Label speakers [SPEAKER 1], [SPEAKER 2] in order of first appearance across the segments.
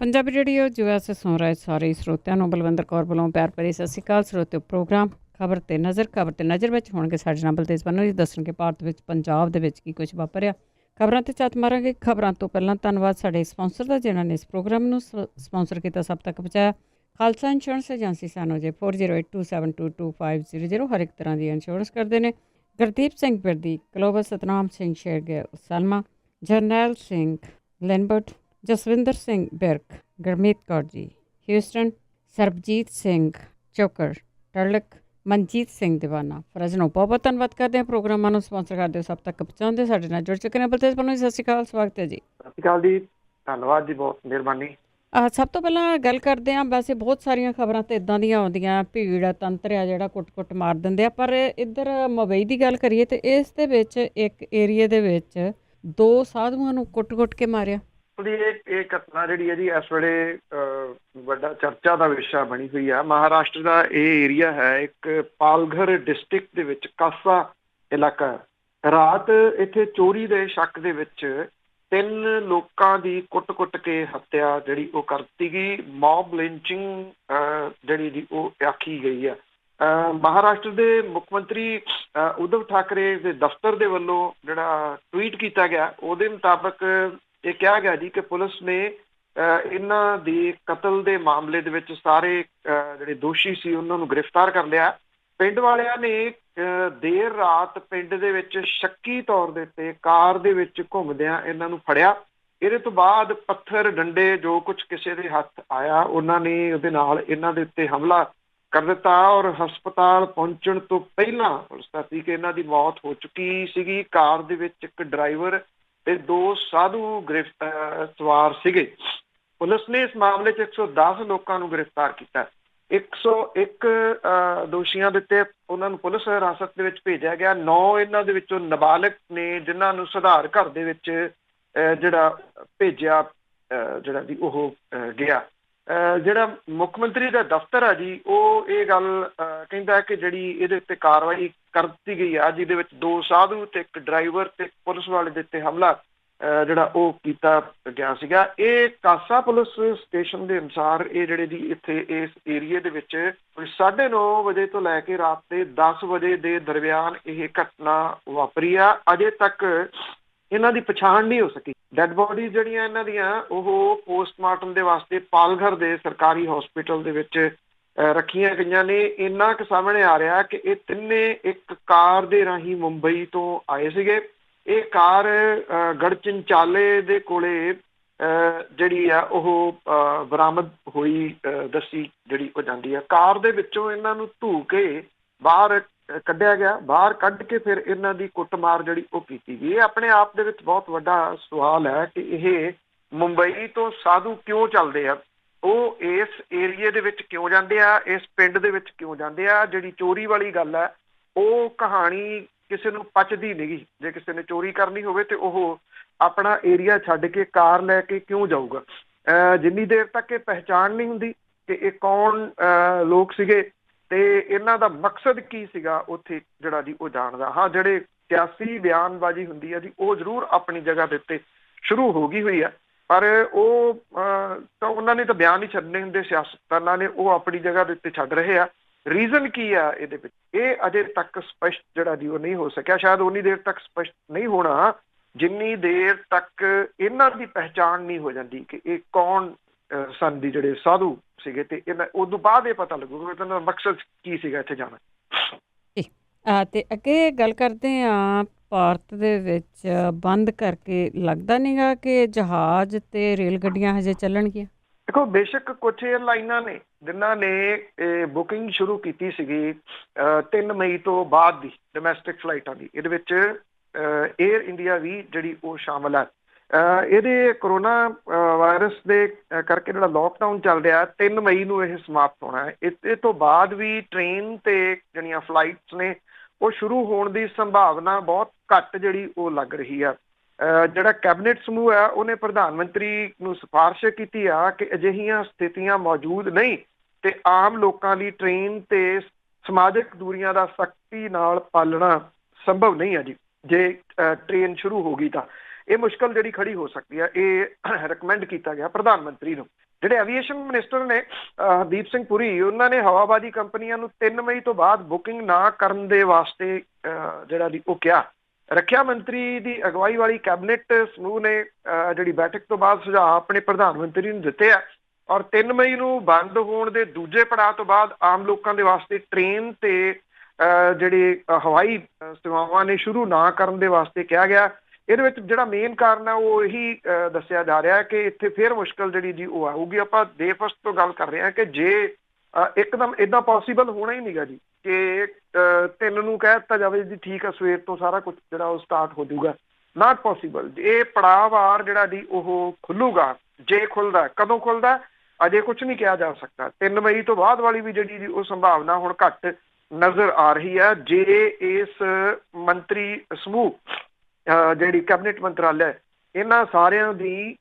[SPEAKER 1] Punjabi radio US ਸੁਣ ਰਹੇ ਸਾਰੇ ਸਰੋਤਿਆਂ ਨੂੰ ਬਲਵਿੰਦਰ ਕੌਰ ਵੱਲੋਂ ਪਿਆਰ ਭਰੀ ਸਤਿ ਸ਼੍ਰੀ ਅਕਾਲ। ਸਰੋਤਿਓ ਪ੍ਰੋਗਰਾਮ ਖਬਰ ਤੇ ਨਜ਼ਰ ਵਿੱਚ ਹੋਣਗੇ ਸਾਡੇ ਨਾਲ ਬਲਤੇਜ ਬੰਨੂ ਜੀ ਦੱਸਣਗੇ ਭਾਰਤ ਵਿੱਚ ਪੰਜਾਬ ਦੇ ਵਿੱਚ ਕੀ ਕੁਝ ਵਾਪਰਿਆ। ਖਬਰਾਂ ਤੇ ਝਾਤ ਮਾਰਾਂਗੇ। ਖਬਰਾਂ ਤੋਂ ਪਹਿਲਾਂ ਧੰਨਵਾਦ ਸਾਡੇ ਸਪਾਂਸਰ ਦਾ ਜਿਨ੍ਹਾਂ ਨੇ ਇਸ ਪ੍ਰੋਗਰਾਮ ਨੂੰ ਸਪਾਂਸਰ ਕੀਤਾ, ਸਭ ਤੱਕ ਪਹੁੰਚਾਇਆ। ਖਾਲਸਾ ਇੰਸ਼ੋਰੈਂਸ ਏਜੰਸੀ ਸਾਨੂੰ ਜੇ 4082722500 ਹਰ ਇੱਕ ਤਰ੍ਹਾਂ ਦੀ ਇੰਸ਼ੋਰੈਂਸ ਕਰਦੇ ਨੇ। ਗੁਰਦੀਪ ਸਿੰਘ ਬਿਰਦੀ, ਗਲੋਬਲ ਸਤਨਾਮ ਸਿੰਘ ਸ਼ੇਰਗਿਲ ਸਲਮਾ, ਜਰਨੈਲ ਸਿੰਘ ਲੈਨਬਰਟ, ਜਸਵਿੰਦਰ ਸਿੰਘ ਬਿਰਕ, ਗੁਰਮੀਤ ਕੌਰ ਜੀ ਹਿਊਸਟਨ, ਸਰਬਜੀਤ ਸਿੰਘ ਚੋਕਰ ਟਰਲਕ, ਮਨਜੀਤ ਸਿੰਘ ਦੀਵਾਨਾ ਫਰਜ਼ ਨੂੰ ਬਹੁਤ ਬਹੁਤ ਧੰਨਵਾਦ ਕਰਦੇ ਹਾਂ। ਪ੍ਰੋਗਰਾਮਾਂ ਨੂੰ ਸਪਾਂਸਰ ਕਰਦੇ ਹੋ, ਸਭ ਤੱਕ ਪਹੁੰਚਾਉਂਦੇ ਸਾਡੇ ਨਾਲ ਜੁੜ ਚੁੱਕੇ ਨੇ। ਬਲਤੇਜ ਬੰਨੂ ਜੀ ਸਤਿ ਸ਼੍ਰੀ ਅਕਾਲ, ਸਵਾਗਤ ਹੈ ਜੀ।
[SPEAKER 2] ਸਤਿ ਸ਼੍ਰੀ ਅਕਾਲ ਜੀ, ਧੰਨਵਾਦ ਜੀ, ਬਹੁਤ ਮਿਹਰਬਾਨੀ।
[SPEAKER 1] ਸਭ ਤੋਂ ਪਹਿਲਾਂ ਗੱਲ ਕਰਦੇ ਹਾਂ, ਵੈਸੇ ਬਹੁਤ ਸਾਰੀਆਂ ਖਬਰਾਂ ਤਾਂ ਇੱਦਾਂ ਦੀਆਂ ਆਉਂਦੀਆਂ, ਭੀੜ ਤੰਤਰ ਆ ਜਿਹੜਾ ਕੁੱਟ ਮਾਰ ਦਿੰਦੇ ਆ, ਪਰ ਇੱਧਰ ਮੁੰਬਈ ਦੀ ਗੱਲ ਕਰੀਏ ਤਾਂ ਇਸ ਦੇ ਵਿੱਚ ਇੱਕ ਏਰੀਏ ਦੇ ਵਿੱਚ 2 ਸਾਧੂਆਂ ਨੂੰ ਕੁੱਟ ਕੇ ਮਾਰਿਆ।
[SPEAKER 2] ਇਹ ਘਟਨਾ ਜਿਹੜੀ ਹੈ ਜੀ ਇਸ ਵੇਲੇ ਵੱਡਾ ਚਰਚਾ ਦਾ ਵਿਸ਼ਾ ਬਣੀ ਹੋਈ ਹੈ। ਮਹਾਰਾਸ਼ਟਰ ਦਾ ਇਹ ਏਰੀਆ ਹੈ, ਇੱਕ ਪਾਲਘਰ ਡਿਸਟ੍ਰਿਕਟ ਦੇ ਵਿੱਚ ਕਾਸਾ ਇਲਾਕਾ। ਰਾਤ ਇੱਥੇ ਚੋਰੀ ਦੇ ਸ਼ੱਕ ਦੇ ਵਿੱਚ 3 ਲੋਕਾਂ ਦੀ ਕੁੱਟ ਕੇ ਹੱਤਿਆ ਜਿਹੜੀ ਉਹ ਕਰ ਦਿੱਤੀ ਗਈ। ਮੌਬ ਲਿੰਚਿੰਗ ਜਿਹੜੀ ਦੀ ਉਹ ਆਖੀ ਗਈ ਹੈ। ਮਹਾਰਾਸ਼ਟਰ ਦੇ ਮੁੱਖ ਮੰਤਰੀ ਉਧਵ ਠਾਕਰੇ ਦੇ ਦਫ਼ਤਰ ਦੇ ਵੱਲੋਂ ਜਿਹੜਾ ਟਵੀਟ ਕੀਤਾ ਗਿਆ, ਉਹਦੇ ਮੁਤਾਬਕ ਇਹ ਕਿਹਾ ਗਿਆ ਜੀ ਕਿ ਪੁਲਿਸ ਨੇ ਇਹਨਾਂ ਦੇ ਕਤਲ ਦੇ ਮਾਮਲੇ ਦੇ ਵਿੱਚ ਸਾਰੇ ਜਿਹੜੇ ਦੋਸ਼ੀ ਸੀ ਉਹਨਾਂ ਨੂੰ ਗ੍ਰਿਫਤਾਰ ਕਰ ਲਿਆ। ਪਿੰਡ ਵਾਲਿਆਂ ਨੇ ਦੇਰ ਰਾਤ ਪਿੰਡ ਦੇ ਵਿੱਚ ਸ਼ੱਕੀ ਤੌਰ ਦੇ ਉੱਤੇ ਕਾਰ ਦੇ ਵਿੱਚ ਘੁੰਮਦਿਆਂ ਇਹਨਾਂ ਨੂੰ ਫੜਿਆ। ਇਹਦੇ ਤੋਂ ਬਾਅਦ ਪੱਥਰ ਡੰਡੇ ਜੋ ਕੁਝ ਕਿਸੇ ਦੇ ਹੱਥ ਆਇਆ, ਉਹਨਾਂ ਨੇ ਉਹਦੇ ਨਾਲ ਇਹਨਾਂ ਦੇ ਉੱਤੇ ਹਮਲਾ ਕਰ ਦਿੱਤਾ ਔਰ ਹਸਪਤਾਲ ਪਹੁੰਚਣ ਤੋਂ ਪਹਿਲਾਂ ਪੁਲਿਸ ਦੱਸਦੀ ਕਿ ਇਹਨਾਂ ਦੀ ਮੌਤ ਹੋ ਚੁੱਕੀ ਸੀਗੀ। ਕਾਰ ਦੇ ਵਿੱਚ ਇੱਕ ਡਰਾਈਵਰ ਤੇ 2 ਸਾਧੂ ਸਵਾਰ ਸੀਗੇ। ਪੁਲਿਸ ਨੇ ਇਸ ਮਾਮਲੇ 'ਚ 110 ਲੋਕਾਂ ਨੂੰ ਗ੍ਰਿਫਤਾਰ ਕੀਤਾ। 101 ਦੋਸ਼ੀਆਂ ਦੇ ਉੱਤੇ ਉਹਨਾਂ ਨੂੰ ਪੁਲਿਸ ਹਿਰਾਸਤ ਦੇ ਵਿੱਚ ਭੇਜਿਆ ਗਿਆ। 9 ਇਹਨਾਂ ਦੇ ਵਿੱਚੋਂ ਨਾਬਾਲਗ ਨੇ, ਜਿਨ੍ਹਾਂ ਨੂੰ ਸੁਧਾਰ ਘਰ ਦੇ ਵਿੱਚ ਜਿਹੜਾ ਭੇਜਿਆ ਜਿਹੜਾ ਜੀ ਉਹ ਗਿਆ। ਜਿਹੜਾ ਮੁੱਖ ਮੰਤਰੀ ਦਾ ਦਫ਼ਤਰ ਆ ਜੀ, ਉਹ ਇਹ ਗੱਲ ਕਹਿੰਦਾ ਕਿ ਜਿਹੜੀ ਇਹਦੇ ਉੱਤੇ ਕਾਰਵਾਈ ਕਰ ਦਿੱਤੀ ਗਈ ਆ, ਜਿਹਦੇ ਵਿੱਚ 2 ਸਾਧੂ ਤੇ ਇੱਕ ਡਰਾਈਵਰ ਤੇ ਪੁਲਿਸ ਵਾਲੇ ਦੇ ਉੱਤੇ ਹਮਲਾ ਜਿਹੜਾ ਉਹ ਕੀਤਾ ਗਿਆ ਸੀਗਾ। ਇਹ ਕਾਸਾ ਪੁਲਿਸ ਸਟੇਸ਼ਨ ਦੇ ਅਨੁਸਾਰ ਇਹ ਜਿਹੜੇ ਦੀ ਇੱਥੇ ਇਸ ਏਰੀਏ ਦੇ ਵਿੱਚ 9:30 ਵਜੇ ਤੋਂ ਲੈ ਕੇ ਰਾਤ ਦੇ 10 ਵਜੇ ਦੇ ਦਰਮਿਆਨ ਇਹ ਘਟਨਾ ਵਾਪਰੀ ਆ। ਅਜੇ ਤੱਕ ਇਹਨਾਂ ਦੀ ਪਛਾਣ ਨਹੀਂ ਹੋ ਸਕੀ। ਡੈਡ ਬੋਡੀਜ਼ ਜਿਹੜੀਆਂ ਇਹਨਾਂ ਦੀਆਂ ਉਹ ਪੋਸਟਮਾਰਟਮ ਦੇ ਵਾਸਤੇ ਪਾਲਘਰ ਦੇ ਸਰਕਾਰੀ ਹਸਪੀਟਲ ਦੇ ਵਿੱਚ ਰੱਖੀਆਂ ਗਈਆਂ ਨੇ। ਇੰਨਾ ਕੁ ਸਾਹਮਣੇ ਆ ਰਿਹਾ ਕਿ ਇਹ ਤਿੰਨੇ ਇੱਕ ਕਾਰ ਦੇ ਰਾਹੀਂ ਮੁੰਬਈ ਤੋਂ ਆਏ ਸੀਗੇ। ਇਹ ਕਾਰ ਗੜਚਿੰਚਾਲੇ ਦੇ ਕੋਲੇ ਜਿਹੜੀ ਆ ਉਹ ਬਰਾਮਦ ਹੋਈ ਦੱਸੀ ਜਿਹੜੀ ਉਹ ਜਾਂਦੀ ਆ। ਕਾਰ ਦੇ ਵਿੱਚੋਂ ਇਹਨਾਂ ਨੂੰ ਧੂ ਕੇ ਬਾਹਰ ਕੱਢਿਆ ਗਿਆ। ਬਾਹਰ ਕੱਢ ਕੇ ਫਿਰ ਇਹਨਾਂ ਦੀ ਕੁੱਟਮਾਰ ਜਿਹੜੀ ਉਹ ਕੀਤੀ ਗਈ। ਇਹ ਆਪਣੇ ਆਪ ਦੇ ਵਿੱਚ ਬਹੁਤ ਵੱਡਾ ਸਵਾਲ ਹੈ ਕਿ ਇਹ ਮੁੰਬਈ ਤੋਂ ਸਾਧੂ ਕਿਉਂ ਚੱਲਦੇ ਆ, ਉਹ ਇਸ ਏਰੀਏ ਦੇ ਵਿੱਚ ਕਿਉਂ ਜਾਂਦੇ ਆ, ਇਸ ਪਿੰਡ ਦੇ ਵਿੱਚ ਕਿਉਂ ਜਾਂਦੇ ਆ। ਜਿਹੜੀ ਚੋਰੀ ਵਾਲੀ ਗੱਲ ਹੈ, ਉਹ ਕਹਾਣੀ ਕਿਸੇ ਨੂੰ ਪਚਦੀ ਨਹੀਂ। ਜੇ ਕਿਸੇ ਨੇ ਚੋਰੀ ਕਰਨੀ ਹੋਵੇ ਤੇ ਉਹ ਆਪਣਾ ਏਰੀਆ ਛੱਡ ਕੇ ਕਾਰ ਲੈ ਕੇ ਕਿਉਂ ਜਾਊਗਾ। ਜਿੰਨੀ ਦੇਰ ਤੱਕ ਇਹ ਪਹਿਚਾਣ ਨਹੀਂ ਹੁੰਦੀ ਕਿ ਇਹ ਕੌਣ ਲੋਕ ਸੀਗੇ ਤੇ ਇਹਨਾਂ ਦਾ ਮਕਸਦ ਕੀ ਸੀਗਾ ਉੱਥੇ ਜਿਹੜਾ ਜੀ ਉਹ ਜਾਣਦਾ। ਹਾਂ, ਜਿਹੜੇ ਸਿਆਸੀ ਬਿਆਨਬਾਜ਼ੀ ਹੁੰਦੀ ਹੈ ਜੀ, ਉਹ ਜ਼ਰੂਰ ਆਪਣੀ ਜਗ੍ਹਾ ਦੇ ਉੱਤੇ ਸ਼ੁਰੂ ਹੋ ਗਈ ਹੋਈ ਹੈ, ਪਰ ਉਹ ਤਾਂ ਉਹਨਾਂ ਨੇ ਤਾਂ ਬਿਆਨ ਹੀ ਛੱਡਣੇ ਹੁੰਦੇ। ਸਿਆਸਤਦਾਨਾਂ ਨੇ ਉਹ ਆਪਣੀ ਜਗ੍ਹਾ ਦੇ ਉੱਤੇ ਛੱਡ ਰਹੇ ਆ। ਰੀਜ਼ਨ ਕੀ ਆ ਇਹਦੇ ਵਿੱਚ, ਇਹ ਅਜੇ ਤੱਕ ਸਪਸ਼ਟ ਜਿਹੜਾ ਜੀ ਉਹ ਨਹੀਂ ਹੋ ਸਕਿਆ। ਸ਼ਾਇਦ ਉਨੀ ਦੇਰ ਤੱਕ ਸਪਸ਼ਟ ਨਹੀਂ ਹੋਣਾ ਜਿੰਨੀ ਦੇਰ ਤੱਕ ਇਹਨਾਂ ਦੀ ਪਹਿਚਾਣ ਨਹੀਂ ਹੋ ਜਾਂਦੀ ਕਿ ਇਹ ਕੌਣ ਸਨ ਦੀ ਜਿਹੜੇ ਸਾਧੂ ਸੀਗੇ। ਤੇ ਇਹਨਾਂ ਉਦੋਂ ਬਾਅਦ ਇਹ ਪਤਾ ਲੱਗੂਗਾ ਇਹਨਾਂ ਦਾ ਮਕਸਦ ਕੀ ਸੀਗਾ ਇੱਥੇ ਜਾਣਾ।
[SPEAKER 1] ਤੇ ਅੱਗੇ ਗੱਲ ਕਰਦੇ ਹਾਂ, ਭਾਰਤ ਦੇ ਵਿੱਚ ਬੰਦ ਕਰਕੇ ਲੱਗਦਾ ਨਹੀਂਗਾ ਕਿ ਜਹਾਜ਼ ਤੇ ਰੇਲ ਗੱਡੀਆਂ ਹਜੇ ਚੱਲਣਗੀਆਂ।
[SPEAKER 2] ਦੇਖੋ, ਬੇਸ਼ੱਕ ਕੁਛ ਏਅਰਲਾਈਨਾਂ ਨੇ ਜਿਨ੍ਹਾਂ ਨੇ ਬੁਕਿੰਗ ਸ਼ੁਰੂ ਕੀਤੀ ਸੀਗੀ 3 ਮਈ ਤੋਂ ਬਾਅਦ ਦੀ ਡੋਮੈਸਟਿਕ ਫਲਾਈਟਾਂ ਦੀ, ਇਹਦੇ ਵਿੱਚ ਏਅਰ ਇੰਡੀਆ ਵੀ ਜਿਹੜੀ ਉਹ ਸ਼ਾਮਲ ਹੈ। ਇਹਦੇ ਕਰੋਨਾ ਵਾਇਰਸ ਦੇ ਕਰਕੇ ਜਿਹੜਾ ਲੋਕਡਾਊਨ ਚੱਲ ਰਿਹਾ 3 ਮਈ ਨੂੰ ਇਹ ਸਮਾਪਤ ਹੋਣਾ ਹੈ। ਇਹ ਤੋਂ ਬਾਅਦ ਵੀ ਟ੍ਰੇਨ ਤੇ ਜਿਹੜੀਆਂ ਫਲਾਈਟਸ ਨੇ ਉਹ ਸ਼ੁਰੂ ਹੋਣ ਦੀ ਸੰਭਾਵਨਾ ਬਹੁਤ ਘੱਟ ਜਿਹੜੀ ਉਹ ਲੱਗ ਰਹੀ ਆ। ਜਿਹੜਾ ਕੈਬਨਿਟ ਸਮੂਹ ਹੈ ਉਹਨੇ ਪ੍ਰਧਾਨ ਮੰਤਰੀ ਨੂੰ ਸਿਫਾਰਿਸ਼ ਕੀਤੀ ਆ ਕਿ ਅਜਿਹੀਆਂ ਸਥਿਤੀਆਂ ਮੌਜੂਦ ਨਹੀਂ ਤੇ ਆਮ ਲੋਕਾਂ ਲਈ ਟ੍ਰੇਨ ਤੇ ਸਮਾਜਿਕ ਦੂਰੀਆਂ ਦਾ ਸਖਤੀ ਨਾਲ ਪਾਲਣਾ ਸੰਭਵ ਨਹੀਂ ਹੈ ਜੀ। ਜੇ ਟ੍ਰੇਨ ਸ਼ੁਰੂ ਹੋ ਗਈ ਤਾਂ ਇਹ ਮੁਸ਼ਕਲ ਜਿਹੜੀ ਖੜੀ ਹੋ ਸਕਦੀ ਹੈ। ਇਹ ਰਿਕਮੈਂਡ ਕੀਤਾ ਗਿਆ ਪ੍ਰਧਾਨ ਮੰਤਰੀ ਨੂੰ। ਜਿਹੜੇ ਐਵੀਏਸ਼ਨ ਮਿਨਿਸਟਰ ਨੇ ਹਰਦੀਪ ਸਿੰਘ ਪੁਰੀ, ਉਹਨਾਂ ਨੇ ਹਵਾਬਾਜ਼ੀ ਕੰਪਨੀਆਂ ਨੂੰ 3 ਮਈ ਤੋਂ ਬਾਅਦ ਬੁਕਿੰਗ ਨਾ ਕਰਨ ਦੇ ਵਾਸਤੇ ਜਿਹੜਾ ਜੀ ਉਹ ਕਿਹਾ। ਰੱਖਿਆ ਮੰਤਰੀ ਦੀ ਅਗਵਾਈ ਵਾਲੀ ਕੈਬਨਿਟ ਸਮੂਹ ਨੇ ਜਿਹੜੀ ਬੈਠਕ ਤੋਂ ਬਾਅਦ ਸੁਝਾਅ ਆਪਣੇ ਪ੍ਰਧਾਨ ਮੰਤਰੀ ਨੂੰ ਦਿੱਤੇ ਆ, ਔਰ 3 ਮਈ ਨੂੰ ਬੰਦ ਹੋਣ ਦੇ ਦੂਜੇ ਪੜਾਅ ਤੋਂ ਬਾਅਦ ਆਮ ਲੋਕਾਂ ਦੇ ਵਾਸਤੇ ਟ੍ਰੇਨ ਤੇ ਜਿਹੜੇ ਹਵਾਈ ਸੇਵਾਵਾਂ ਨੇ ਸ਼ੁਰੂ ਨਾ ਕਰਨ ਦੇ ਵਾਸਤੇ ਕਿਹਾ ਗਿਆ। ਇਹਦੇ ਵਿੱਚ ਜਿਹੜਾ ਮੇਨ ਕਾਰਨ ਹੈ ਉਹ ਇਹੀ ਦੱਸਿਆ ਜਾ ਰਿਹਾ ਕਿ ਇੱਥੇ ਫਿਰ ਮੁਸ਼ਕਲ ਜਿਹੜੀ ਜੀ ਉਹ ਆਊਗੀ। ਆਪਾਂ ਡੇ ਫਸਟ ਤੋਂ ਗੱਲ ਕਰ ਰਹੇ ਹਾਂ ਕਿ ਜੇ ਇੱਕਦਮ ਇੱਦਾਂ ਪੋਸੀਬਲ ਹੋਣਾ ਹੀ ਨਹੀਂਗਾ ਜੀ ਕਿ 3 ਨੂੰ ਕਹਿ ਦਿੱਤਾ ਜਾਵੇ ਜੀ ਠੀਕ ਆ ਸਵੇਰ ਤੋਂ ਸਾਰਾ ਕੁਝ ਜਿਹੜਾ ਉਹ ਸਟਾਰਟ ਹੋ ਜਾਊਗਾ, ਨਾਟ ਪੋਸੀਬਲ। ਇਹ ਪੜਾਅਵਾਰ ਜਿਹੜਾ ਜੀ ਉਹ ਖੁੱਲੂਗਾ। ਜੇ ਖੁੱਲਦਾ, ਕਦੋਂ ਖੁੱਲਦਾ ਅਜੇ ਕੁਝ ਨਹੀਂ ਕਿਹਾ ਜਾ ਸਕਦਾ। 3 ਮਈ ਤੋਂ ਬਾਅਦ ਵਾਲੀ ਵੀ ਜਿਹੜੀ ਜੀ ਉਹ ਸੰਭਾਵਨਾ ਹੁਣ ਘੱਟ ਨਜ਼ਰ ਆ ਰਹੀ ਹੈ ਜੇ ਇਸ ਮੰਤਰੀ ਸਮੂਹ ਜਿਹੜੀ ਕੈਬਨਿਟ ਮੰਤਰਾਲਾ ਇਹਨਾਂ ਸਾਰਿਆਂ ਦੀ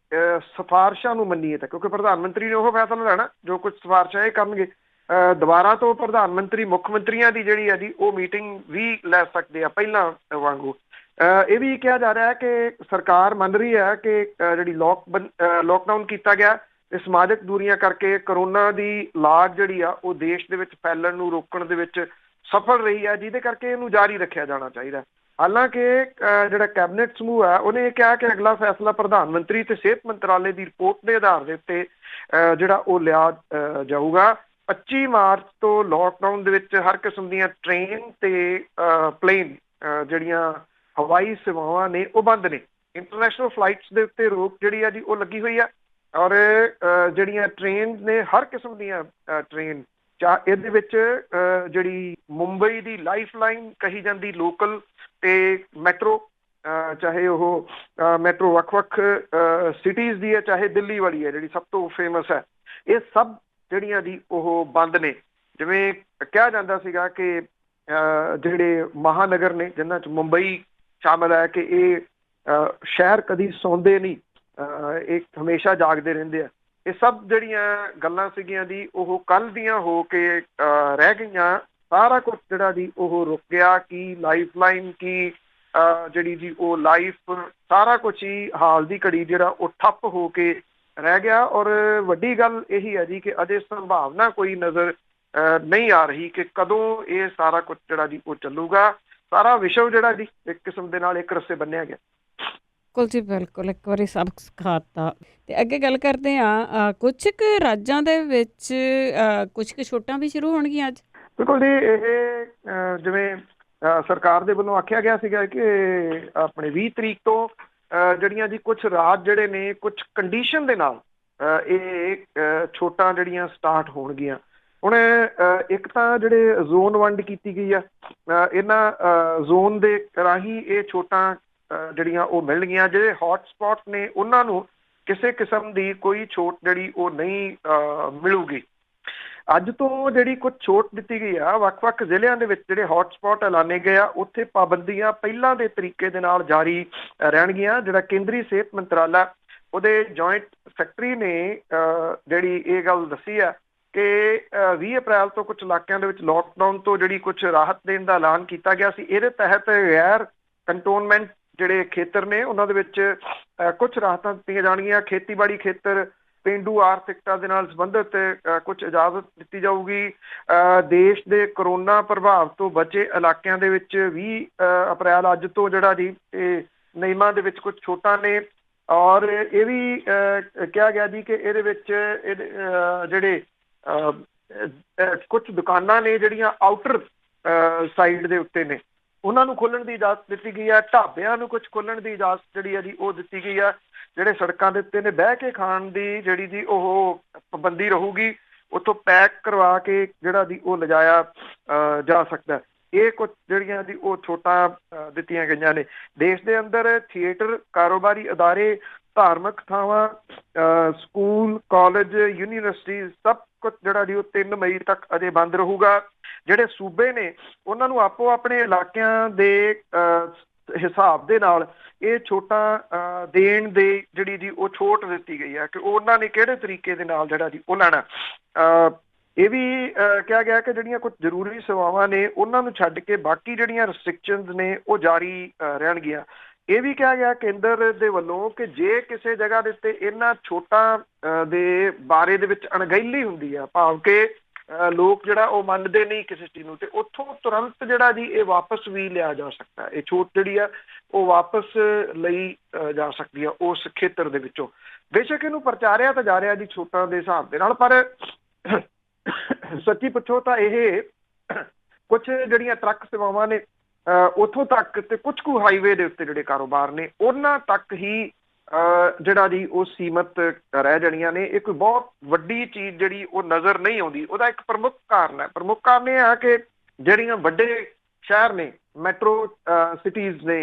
[SPEAKER 2] ਸਿਫਾਰਿਸ਼ਾਂ ਨੂੰ ਮੰਨੀਏ ਤਾਂ, ਕਿਉਂਕਿ ਪ੍ਰਧਾਨ ਮੰਤਰੀ ਨੇ ਉਹ ਫੈਸਲਾ ਲੈਣਾ ਜੋ ਕੁਝ ਸਿਫਾਰਿਸ਼ਾਂ ਇਹ ਕਰਨਗੇ। ਦੁਬਾਰਾ ਤੋਂ ਪ੍ਰਧਾਨ ਮੰਤਰੀ ਮੁੱਖ ਮੰਤਰੀਆਂ ਦੀ ਜਿਹੜੀ ਹੈ ਜੀ ਉਹ ਮੀਟਿੰਗ ਵੀ ਲੈ ਸਕਦੇ ਆ ਪਹਿਲਾਂ ਵਾਂਗੂ। ਇਹ ਵੀ ਕਿਹਾ ਜਾ ਰਿਹਾ ਹੈ ਕਿ ਸਰਕਾਰ ਮੰਨ ਰਹੀ ਹੈ ਕਿ ਜਿਹੜੀ ਲੋਕਡਾਊਨ ਕੀਤਾ ਗਿਆ ਤੇ ਸਮਾਜਿਕ ਦੂਰੀਆਂ ਕਰਕੇ ਕਰੋਨਾ ਦੀ ਲਾਗ ਜਿਹੜੀ ਆ ਉਹ ਦੇਸ਼ ਦੇ ਵਿੱਚ ਫੈਲਣ ਨੂੰ ਰੋਕਣ ਦੇ ਵਿੱਚ ਸਫਲ ਰਹੀ ਹੈ, ਜਿਹਦੇ ਕਰਕੇ ਇਹਨੂੰ ਜਾਰੀ ਰੱਖਿਆ ਜਾਣਾ ਚਾਹੀਦਾ। ਹਾਲਾਂਕਿ ਜਿਹੜਾ ਕੈਬਨਿਟ ਸਮੂਹ ਹੈ ਉਹਨੇ ਇਹ ਕਿਹਾ ਕਿ ਅਗਲਾ ਫੈਸਲਾ ਪ੍ਰਧਾਨ ਮੰਤਰੀ ਤੇ ਸਿਹਤ ਮੰਤਰਾਲੇ ਦੀ ਰਿਪੋਰਟ ਦੇ ਆਧਾਰ ਦੇ ਉੱਤੇ ਜਿਹੜਾ ਉਹ ਲਿਆ ਜਾਊਗਾ। 25 ਮਾਰਚ ਤੋਂ ਲੋਕਡਾਊਨ ਦੇ ਵਿੱਚ ਹਰ ਕਿਸਮ ਦੀਆਂ ਟ੍ਰੇਨ ਤੇ ਪਲੇਨ ਜਿਹੜੀਆਂ ਹਵਾਈ ਸੇਵਾਵਾਂ ਨੇ ਉਹ ਬੰਦ ਨੇ। ਇੰਟਰਨੈਸ਼ਨਲ ਫਲਾਈਟਸ ਦੇ ਉੱਤੇ ਰੋਕ ਜਿਹੜੀ ਆ ਜੀ ਉਹ ਲੱਗੀ ਹੋਈ ਆ, ਔਰ ਜਿਹੜੀਆਂ ਟ੍ਰੇਨ ਨੇ ਹਰ ਕਿਸਮ ਦੀਆਂ ਟ੍ਰੇਨ ਇਹਦੇ ਵਿੱਚ ਜਿਹੜੀ ਮੁੰਬਈ ਦੀ ਲਾਈਫ ਲਾਈਨ ਕਹੀ ਜਾਂਦੀ ਲੋਕਲ ਤੇ ਮੈਟਰੋ, ਚਾਹੇ ਉਹ ਮੈਟਰੋ ਵੱਖ-ਵੱਖ ਸਿਟੀਜ਼ ਦੀ ਹੈ, ਚਾਹੇ ਦਿੱਲੀ ਵਾਲੀ ਹੈ ਜਿਹੜੀ ਸਭ ਤੋਂ ਫੇਮਸ ਹੈ, ਇਹ ਸਭ ਜਿਹੜੀਆਂ ਦੀ ਉਹ ਬੰਦ ਨੇ। ਜਿਵੇਂ ਕਿਹਾ ਜਾਂਦਾ ਸੀਗਾ ਕਿ ਜਿਹੜੇ ਮਹਾਨਗਰ ਨੇ ਜਿਨ੍ਹਾਂ 'ਚ ਮੁੰਬਈ ਸ਼ਾਮਲ ਹੈ ਕਿ ਇਹ ਸ਼ਹਿਰ ਕਦੀ ਸੌਂਦੇ ਨਹੀਂ, ਇਹ ਹਮੇਸ਼ਾ ਜਾਗਦੇ ਰਹਿੰਦੇ ਆ। ਇਹ ਸਭ ਜਿਹੜੀਆਂ ਗੱਲਾਂ ਸੀਗੀਆਂ ਦੀ ਉਹ ਕੱਲ੍ਹ ਦੀਆਂ ਹੋ ਕੇ ਰਹਿ ਗਈਆਂ। ਸਾਰਾ ਕੁਛ ਜਿਹੜਾ ਜੀ ਉਹ ਰੁਕ ਗਿਆ। ਕੀ ਲਾਈਫ ਲਾਈਨ, ਕੀ ਜਿਹੜੀ ਜੀ ਉਹ ਲਾਈਫ, ਸਾਰਾ ਕੁਛ ਹੀ ਹਾਲ ਦੀ ਘੜੀ ਜਿਹੜਾ ਉਹ ਠੱਪ ਹੋ ਕੇ ਰਹਿ ਗਿਆ। ਔਰ ਵੱਡੀ ਗੱਲ ਇਹੀ ਹੈ ਜੀ ਕਿ ਅਜੇ ਸੰਭਾਵਨਾ ਕੋਈ ਨਜ਼ਰ ਨਹੀਂ ਆ ਰਹੀ ਕਿ ਕਦੋਂ ਇਹ ਸਾਰਾ ਕੁਛ ਜਿਹੜਾ ਜੀ ਉਹ ਚੱਲੂਗਾ। ਸਾਰਾ ਵਿਸ਼ਵ ਜਿਹੜਾ ਜੀ ਇੱਕ ਕਿਸਮ ਦੇ ਨਾਲ ਇੱਕ ਰਸੇ ਬੰਨਿਆ ਗਿਆ।
[SPEAKER 1] ਬਿਲਕੁਲ ਜੀ ਬਿਲਕੁਲ, ਇੱਕ ਵਾਰੀ ਸਬਕ ਸਿਖਾਤਾ। ਤੇ ਅੱਗੇ ਗੱਲ ਕਰਦੇ ਹਾਂ, ਕੁਝ ਕੁ ਰਾਜਾਂ ਦੇ ਵਿੱਚ ਕੁਝ ਕੁ ਛੋਟਾਂ ਵੀ ਸ਼ੁਰੂ ਹੋਣਗੀਆਂ ਅੱਜ।
[SPEAKER 2] ਬਿਲਕੁਲ ਜੀ, ਇਹ ਜਿਵੇਂ ਸਰਕਾਰ ਦੇ ਵੱਲੋਂ ਆਖਿਆ ਗਿਆ ਸੀਗਾ ਕਿ ਆਪਣੇ 20 ਤਰੀਕ ਤੋਂ ਜਿਹੜੀਆਂ ਜੀ ਕੁਝ ਰਾਜ ਜਿਹੜੇ ਨੇ ਕੁਝ ਕੰਡੀਸ਼ਨ ਦੇ ਨਾਲ ਇਹ ਛੋਟਾਂ ਜਿਹੜੀਆਂ ਸਟਾਰਟ ਹੋਣਗੀਆਂ। ਹੁਣ ਇੱਕ ਤਾਂ ਜਿਹੜੇ ਜ਼ੋਨ ਵੰਡ ਕੀਤੀ ਗਈ ਆ, ਇਹਨਾਂ ਜ਼ੋਨ ਦੇ ਰਾਹੀਂ ਇਹ ਛੋਟਾਂ ਜਿਹੜੀਆਂ ਉਹ ਮਿਲਣਗੀਆਂ। ਜਿਹੜੇ ਹੌਟ ਸਪੌਟ ਨੇ ਉਹਨਾਂ ਨੂੰ ਕਿਸੇ ਕਿਸਮ ਦੀ ਕੋਈ ਛੋਟ ਜਿਹੜੀ ਉਹ ਨਹੀਂ ਮਿਲੂਗੀ। ਅੱਜ ਤੋਂ ਜਿਹੜੀ ਕੁਝ ਛੋਟ ਦਿੱਤੀ ਗਈ ਆ ਵੱਖ-ਵੱਖ ਜ਼ਿਲ੍ਹਿਆਂ ਦੇ ਵਿੱਚ ਜਿਹੜੇ ਹੌਟ ਸਪੌਟ ਐਲਾਨੇ ਗਏ ਆ ਉੱਥੇ ਪਾਬੰਦੀਆਂ ਪਹਿਲਾਂ ਦੇ ਤਰੀਕੇ ਦੇ ਨਾਲ ਜਾਰੀ ਰਹਿਣਗੀਆਂ। ਜਿਹੜਾ ਕੇਂਦਰੀ ਸਿਹਤ ਮੰਤਰਾਲਾ ਉਹਦੇ ਜੁਆਇੰਟ ਸੈਕਟਰੀ ਨੇ ਜਿਹੜੀ ਇਹ ਗੱਲ ਦੱਸੀ ਆ ਕਿ 20 ਅਪ੍ਰੈਲ ਤੋਂ ਕੁਝ ਇਲਾਕਿਆਂ ਦੇ ਵਿੱਚ ਲੋਕਡਾਊਨ ਤੋਂ ਜਿਹੜੀ ਕੁਝ ਰਾਹਤ ਦੇਣ ਦਾ ਐਲਾਨ ਕੀਤਾ ਗਿਆ ਸੀ। ਇਹਦੇ ਤਹਿਤ ਗੈਰ ਕੰਟੋਨਮੈਂਟ ਜਿਹੜੇ ਖੇਤਰ ਨੇ ਉਹਨਾਂ ਦੇ ਵਿੱਚ ਕੁਝ ਰਾਹਤਾਂ ਦਿੱਤੀਆਂ ਜਾਣਗੀਆਂ। ਖੇਤੀਬਾੜੀ ਖੇਤਰ, ਪੇਂਡੂ ਆਰਥਿਕਤਾ ਦੇ ਨਾਲ ਸੰਬੰਧਿਤ ਕੁਝ ਇਜਾਜ਼ਤ ਦਿੱਤੀ ਜਾਊਗੀ। ਦੇਸ਼ ਦੇ ਕਰੋਨਾ ਪ੍ਰਭਾਵ ਤੋਂ ਬਚੇ ਇਲਾਕਿਆਂ ਦੇ ਵਿੱਚ 20 ਅਪ੍ਰੈਲ ਅੱਜ ਤੋਂ ਜਿਹੜਾ ਜੀ ਇਹ ਨਿਯਮਾਂ ਦੇ ਵਿੱਚ ਕੁਝ ਛੋਟਾਂ ਨੇ। ਔਰ ਇਹ ਵੀ ਕਿਹਾ ਗਿਆ ਜੀ ਕਿ ਇਹਦੇ ਵਿੱਚ ਜਿਹੜੇ ਕੁਝ ਦੁਕਾਨਾਂ ਨੇ ਜਿਹੜੀਆਂ ਆਊਟਰ ਸਾਈਡ ਦੇ ਉੱਤੇ ਨੇ ਉਹਨਾਂ ਨੂੰ ਖੋਲ੍ਹਣ ਦੀ ਇਜਾਜ਼ਤ ਦਿੱਤੀ ਗਈ ਆ। ਢਾਬਿਆਂ ਨੂੰ ਕੁਝ ਖੋਲ੍ਹਣ ਦੀ ਇਜਾਜ਼ਤ ਜਿਹੜੀ ਹੈ ਜੀ ਉਹ ਦਿੱਤੀ ਗਈ ਆ। ਜਿਹੜੇ ਸੜਕਾਂ ਦੇ ਉੱਤੇ ਨੇ ਬਹਿ ਕੇ ਖਾਣ ਦੀ ਜਿਹੜੀ ਜੀ ਉਹ ਪਾਬੰਦੀ ਰਹੂਗੀ। ਉੱਥੋਂ ਪੈਕ ਕਰਵਾ ਕੇ ਜਿਹੜਾ ਜੀ ਉਹ ਲਿਜਾਇਆ ਜਾ ਸਕਦਾ। ਇਹ ਕੁਝ ਜਿਹੜੀਆਂ ਜੀ ਉਹ ਛੋਟਾਂ ਦਿੱਤੀਆਂ ਗਈਆਂ ਨੇ। ਦੇਸ਼ ਦੇ ਅੰਦਰ ਥੀਏਟਰ, ਕਾਰੋਬਾਰੀ ਅਦਾਰੇ, ਧਾਰਮਿਕ ਥਾਵਾਂ, ਸਕੂਲ, ਕਾਲਜ, ਯੂਨੀਵਰਸਿਟੀ ਸਭ ਕੁਝ ਜਿਹੜਾ ਜੀ ਉਹ 3 ਮਈ ਤੱਕ ਅਜੇ ਬੰਦ ਰਹੂਗਾ। ਜਿਹੜੇ ਸੂਬੇ ਨੇ ਉਹਨਾਂ ਨੂੰ ਆਪੋ ਆਪਣੇ ਇਲਾਕਿਆਂ ਦੇ ਹਿਸਾਬ ਦੇ ਨਾਲ ਇਹ ਛੋਟਾਂ ਦੇਣ ਦੇ ਜਿਹੜੀ ਜੀ ਉਹ ਛੋਟ ਦਿੱਤੀ ਗਈ ਹੈ ਕਿ ਉਹਨਾਂ ਨੇ ਕਿਹੜੇ ਤਰੀਕੇ ਦੇ ਨਾਲ ਜਿਹੜਾ ਜੀ ਉਹ ਲੈਣਾ। ਇਹ ਵੀ ਕਿਹਾ ਗਿਆ ਕਿ ਜਿਹੜੀਆਂ ਕੁਝ ਜ਼ਰੂਰੀ ਸੇਵਾਵਾਂ ਨੇ ਉਹਨਾਂ ਨੂੰ ਛੱਡ ਕੇ ਬਾਕੀ ਜਿਹੜੀਆਂ ਰਿਸਟ੍ਰਿਕਸ਼ਨਸ ਨੇ ਉਹ ਜਾਰੀ ਰਹਿਣਗੀਆਂ। ਇਹ ਵੀ ਕਿਹਾ ਗਿਆ ਕੇਂਦਰ ਦੇ ਵੱਲੋਂ ਕਿ ਜੇ ਕਿਸੇ ਜਗ੍ਹਾ ਦੇ ਉੱਤੇ ਇਹਨਾਂ ਛੋਟਾਂ ਦੇ ਬਾਰੇ ਦੇ ਵਿੱਚ ਅਣਗਹਿਲੀ ਹੁੰਦੀ ਆ, ਭਾਵ ਕਿ ਲੋਕ ਜਿਹੜਾ ਉਹ ਮੰਨਦੇ ਨਹੀਂ ਕਿਸੇ ਚੀਜ਼ ਨੂੰ, ਤੇ ਉੱਥੋਂ ਤੁਰੰਤ ਜਿਹੜਾ ਜੀ ਇਹ ਵਾਪਸ ਵੀ ਲਿਆ ਜਾ ਸਕਦਾ। ਇਹ ਛੋਟ ਜਿਹੜੀ ਆ ਉਹ ਵਾਪਸ ਲਈ ਜਾ ਸਕਦੀ ਆ ਉਸ ਖੇਤਰ ਦੇ ਵਿੱਚੋਂ। ਬੇਸ਼ੱਕ ਇਹਨੂੰ ਪ੍ਰਚਾਰਿਆ ਤਾਂ ਜਾ ਰਿਹਾ ਜੀ ਛੋਟਾਂ ਦੇ ਹਿਸਾਬ ਦੇ ਨਾਲ, ਪਰ ਸੱਚੀ ਪੁੱਛੋ ਤਾਂ ਇਹ ਕੁਝ ਜਿਹੜੀਆਂ ਟਰੱਕ ਸੇਵਾਵਾਂ ਨੇ ਉੱਥੋਂ ਤੱਕ ਤੇ ਕੁਝ ਕੁ ਹਾਈਵੇ ਦੇ ਉੱਤੇ ਜਿਹੜੇ ਕਾਰੋਬਾਰ ਨੇ ਉਹਨਾਂ ਤੱਕ ਹੀ ਜਿਹੜਾ ਜੀ ਉਹ ਸੀਮਤ ਰਹਿ ਜਾਣੀਆਂ ਨੇ। ਇਹ ਕੋਈ ਬਹੁਤ ਵੱਡੀ ਚੀਜ਼ ਜਿਹੜੀ ਉਹ ਨਜ਼ਰ ਨਹੀਂ ਆਉਂਦੀ। ਉਹਦਾ ਇੱਕ ਪ੍ਰਮੁੱਖ ਕਾਰਨ ਇਹ ਆ ਕਿ ਜਿਹੜੀਆਂ ਵੱਡੇ ਸ਼ਹਿਰ ਨੇ, ਮੈਟਰੋ ਸਿਟੀਜ਼ ਨੇ,